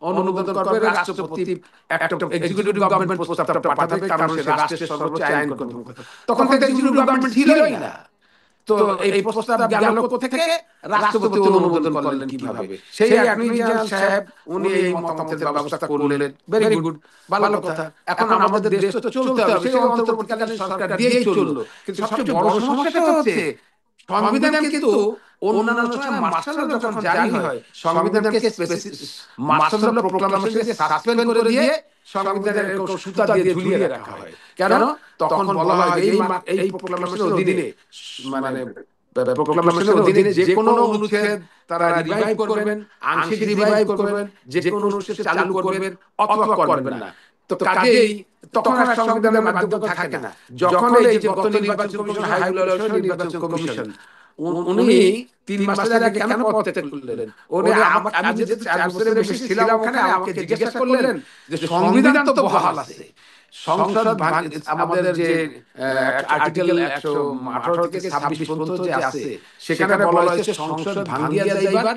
অনুমোদন করবে রাষ্ট্রপতি, একটা এক্সিকিউটিভ গভর্নমেন্ট প্রস্তাবটা পাঠাবে, কারণ সে রাষ্ট্রের সর্বোচ্চ আইন কর্মকর্তা। তখন তো এক্সিকিউটিভ গভর্নমেন্ট ছিলই না। তো এই প্রস্তাব গেল থেকে রাষ্ট্রপতি অনুমোদন করলেন কিভাবে? সেই অ্যাটর্নি জেনারেল সাহেব উনি এই মতামতের ব্যবস্থা করলেন। ভেরি গুড, ভালো কথা। এখন আমাদের দেশ তো চলতে হবে, সেই অন্তর্বর্তীকালীন সরকার দিয়েই চললো। কিন্তু সবচেয়ে বড় সমস্যাটা হচ্ছে সংবিধান কিন্তু অন্যান্য সময় মার্শাল ল যখন জারি হয়, সংবিধানকে মার্শাল ল প্রোক্লামেশনকে সাসপেন্ড করে দিয়ে সংবিধানের সুতা দিয়ে ঝুলিয়ে রাখা হয়। কেন? তখন বলা হয় এই প্রোক্লামেশনের অধীনে, মানে প্রোক্লামেশনের অধীনে যে কোনো অনুচ্ছেদ তারা রিভাইভ করবেন, আংশিক রিভাইভ করবেন, যে কোনো অনুচ্ছেদ চালু করবেন অথবা করবেন না। তো কাজেই তখন আর সংবিধানের বাধ্যতা থাকে না। যখন এই যে গত নির্বাচন কমিশন, হাই লেভেল নির্বাচন কমিশন, উনি 3 মাসের আগে কেন পদত্যাগ করলেন? উনি আমি যে 4 বছরের বেশি ছিলাম ওখানে, আমাকে জিজ্ঞাসা করলেন যে সংবিধান তো বহাল আছে, সংসদ আমাদের যে আর্টিকেল 118 থেকে 26 পর্যন্ত যে আছে, সেখানে বলা হয়েছে সংসদ ভাঙিয়া যাইবার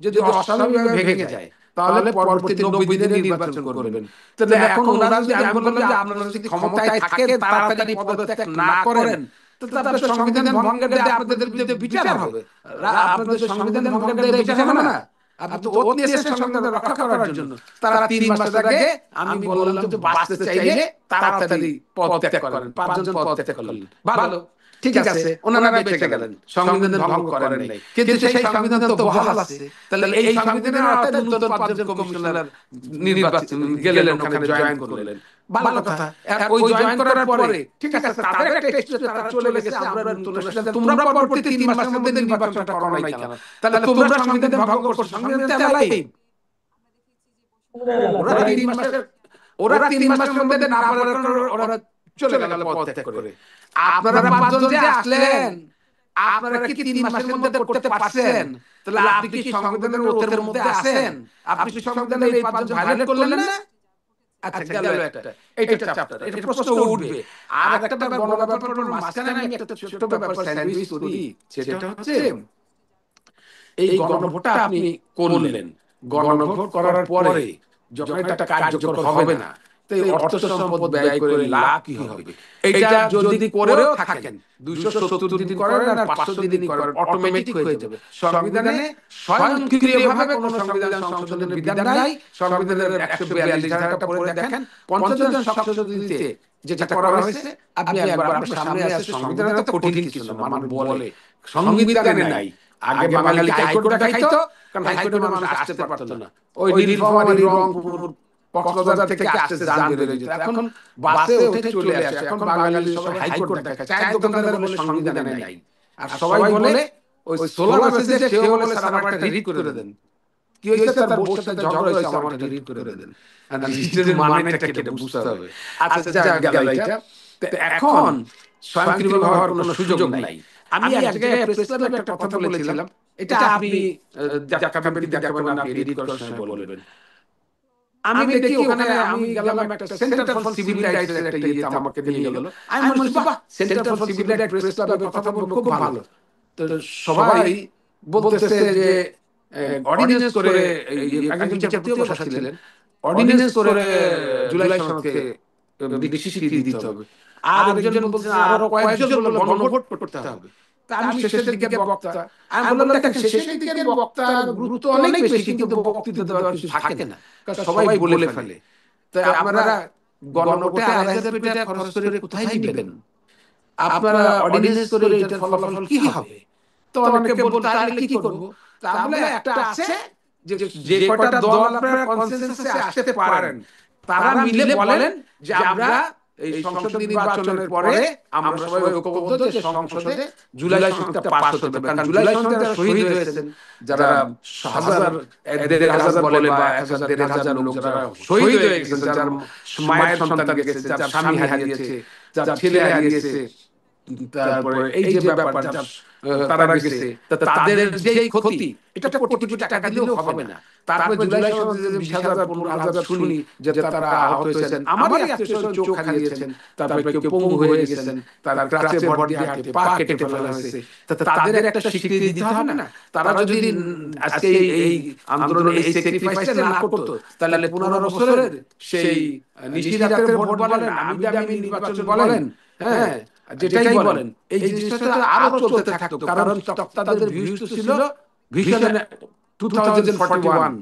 যদি অস্বাভাবিকভাবে ভেঙে যায় তাহলে পরবর্তী 90 দিনে নির্বাচন করবেন। তাহলে এখন ওনারা যদি, আমি বললাম যে আপনারা যদি ক্ষমতায় থাকেন তাড়াতাড়ি পদত্যাগ না করেন, তো তাদের সংবিধান ভঙ্গের দায়ে আপনাদের বিরুদ্ধে বিচার হবে। আপনাদের সংবিধান ভঙ্গের দায়ে বিচার হবে না? আপনি তো ওত নিয়েছেন সংবিধান রক্ষা করার জন্য। তারা 3 মাস আগে আমি বললাম যে বাঁচতে চাইলে তাড়াতাড়ি পদত্যাগ করেন। 5 জন পদত্যাগ করলেন, ভালো, ঠিক আছে, ওনারা বেঁচে গেলেন, সংবিধান ভঙ্গ করেন নাই। কিন্তু সেই সংবিধান তো বহাল আছে। তাহলে এই সংবিধানের আওতায় নতুন 5 জন কমিশনার নির্বাচন গেলেন, ওখানে জয়েন করলেন, ভালো কথা। ওই জয়েন করার পরে ঠিক আছে, তাদের একটা টেস্ট তারা চলে গেছে, আমরা নতুন আসলে তোমরা পরবর্তী 3 মাসের মধ্যে নির্বাচনটা করো নাই কেন? তাহলে তোমরা সংবিধান ভঙ্গ করছো, সংবিধান চালাই। ওরা 3 মাসের মধ্যে না পারার কারণে ওরা চলে গেল পদত্যাগ করে। আপনারা 5 জন যে আসলেন, আপনারা কি 3 মাসের মধ্যে করতে পারছেন? তাহলে আপনি কি সংবিধানের ওতের মধ্যে আছেন? আপনি কি সংবিধানের এই 5 জন ভায়োলেট করলেন না? আচ্ছা, গেল একটা, এইটা চ্যাপ্টার, এটা প্রশ্ন উঠবে। আর একটা গণব্যাপারের মাঝখানে আমি একটা ছোট ব্যাপার স্যান্ডউইচ করি, সেটা হচ্ছে এই গণভোটটা আপনি করলেন, গণভোট করার পরে যখন এটা কার্যকর হবে না, তো এই অর্থ সম্পদ ব্যয় করে লাভ কি হবে? এইটা যদি করেও থাকেন 270 দিন করেন আর 500 দিন করেন, অটোমেটিক হয়ে যাবে। সংবিধানে স্বয়ংক্রিয়ভাবে কোনো সংবিধান সংশোধনের বিধান নাই। সংবিধানের 142 ধারাটা পড়ে দেখেন, 50 জন সংশোধনীতে যেটা করা হয়েছে, আপনি একবার আপনার সামনে আছে, সংবিধানে তো কঠিন কিছু না, মানুষ বলে সংবিধানে নাই। আগে বাঙালি হাইকোর্ট দেখাইতো, কারণ হাইকোর্টে মানুষ আসতে পারতো না, ওই নীলফামারী, রংপুর, কক্সবাজার থেকে আসতে জান বের হয়ে যেত। এখন বাসে উঠে চলে আসে। এখন বাঙালি সবাই হাইকোর্ট দেখায়, চায়ের দোকানদার বলে সংবিধানে নাই। আর সবাই বলে ওই সোলার মেসেজে সে বলে স্যার আমার একটা রিড করে দেন। কি হয়েছে? তার বউর সাথে ঝগড়া হয়েছে, আমার একটা রিড করে দেন। আর রিডের মানেটা কি এটা বুঝতে হবে। আচ্ছা, যা গেল এটা। এখন স্বয়ংক্রিয়ভাবে হওয়ার কোনো সুযোগ নাই। আমি এক জায়গায় প্রেস ক্লাবে একটা কথা বলেছিলাম, এটা আপনি দেখাবেন, আপনি এডিট করার সময় বলবেন। আমি দেখি ওখানে, আমি গেলাম একটা সেন্টার ফর সিভিল রাইটস এর একটা ইয়েতে, আমাকে নিয়ে গেল। আমি বলছি বাহ, centre for civil rights press ক্লাবের কথা বলবো, খুব ভালো। তো সবাই বলতেছে যে অর্ডিন্যান্স করে, একজন বিচারপতিও বসা ছিলেন, অর্ডিন্যান্স করে জুলাই সনদকে স্বীকৃতি দিতে হবে। আর একজন বলছে আরো কয়েকজন বলল গণভোট করতে হবে। তা আমি শেষের দিকের বক্তা, আমি বললাম দেখেন শেষের দিকের বক্তার গুরুত্ব অনেক বেশি, কিন্তু বক্তৃতা দেওয়ার কিছু থাকে না, কারণ সবাই বলে ফেলে। তো আপনারা গণভোটে ২,৫০০ কোটি টাকা খরচ করে কোথায় নেবেন? আপনারা অর্ডিন্যান্স করে এটার ফলাফল কি হবে? তো অনেকে বলতে তাহলে কি করব? তা আমরা একটা আছে যে যে কয়টা দল আপনারা কনসেনসাসে আসতে পারেন তারা মিলে বলেন যে আমরা এই সংসদ নির্বাচনের পরে আমরা সবাই ঐক্যবদ্ধ যে সংসদে জুলাই সনদটা পাস হতে হবে, কারণ জুলাই সনদে যারা শহীদ হয়েছেন, যারা হাজার ১,৫০০ বলে বা ১,৫০০ লোক যারা শহীদ হয়ে গেছেন, যার মায়ের সন্তান গেছে, যার স্বামী হারিয়েছে, যার ছেলে হারিয়েছে, তারপরে এই যে ব্যাপার তারা গেছে, তাদের যে ক্ষতি, এটা কোটি কোটি টাকা দিলেও হবে না। তারপরে জুলাই সনদে ২০,০০০ ১৫,০০০ শুনি যে তারা আহত হয়েছেন, আমারই আত্মীয়স্বজন চোখ হারিয়েছেন, তারপরে কেউ পঙ্গু হয়ে গেছেন, তার ক্রাচে ভর দিয়ে হাঁটে, পা কেটে ফেলা হয়েছে। তাদের একটা স্বীকৃতি দিতে হবে না? তারা যদি আজকে এই আন্দোলনে এই স্যাক্রিফাইসটা না করতো, তাহলে ১৫ বছরের সেই নিশিরাতের ভোট বলেন, আমি দামি নির্বাচন বলেন, হ্যাঁ যেটাই বলেন, এই জিনিসটা আরো চলতে থাকতো, কারণ তাদের ভিউজ ছিল ভিশন 2041।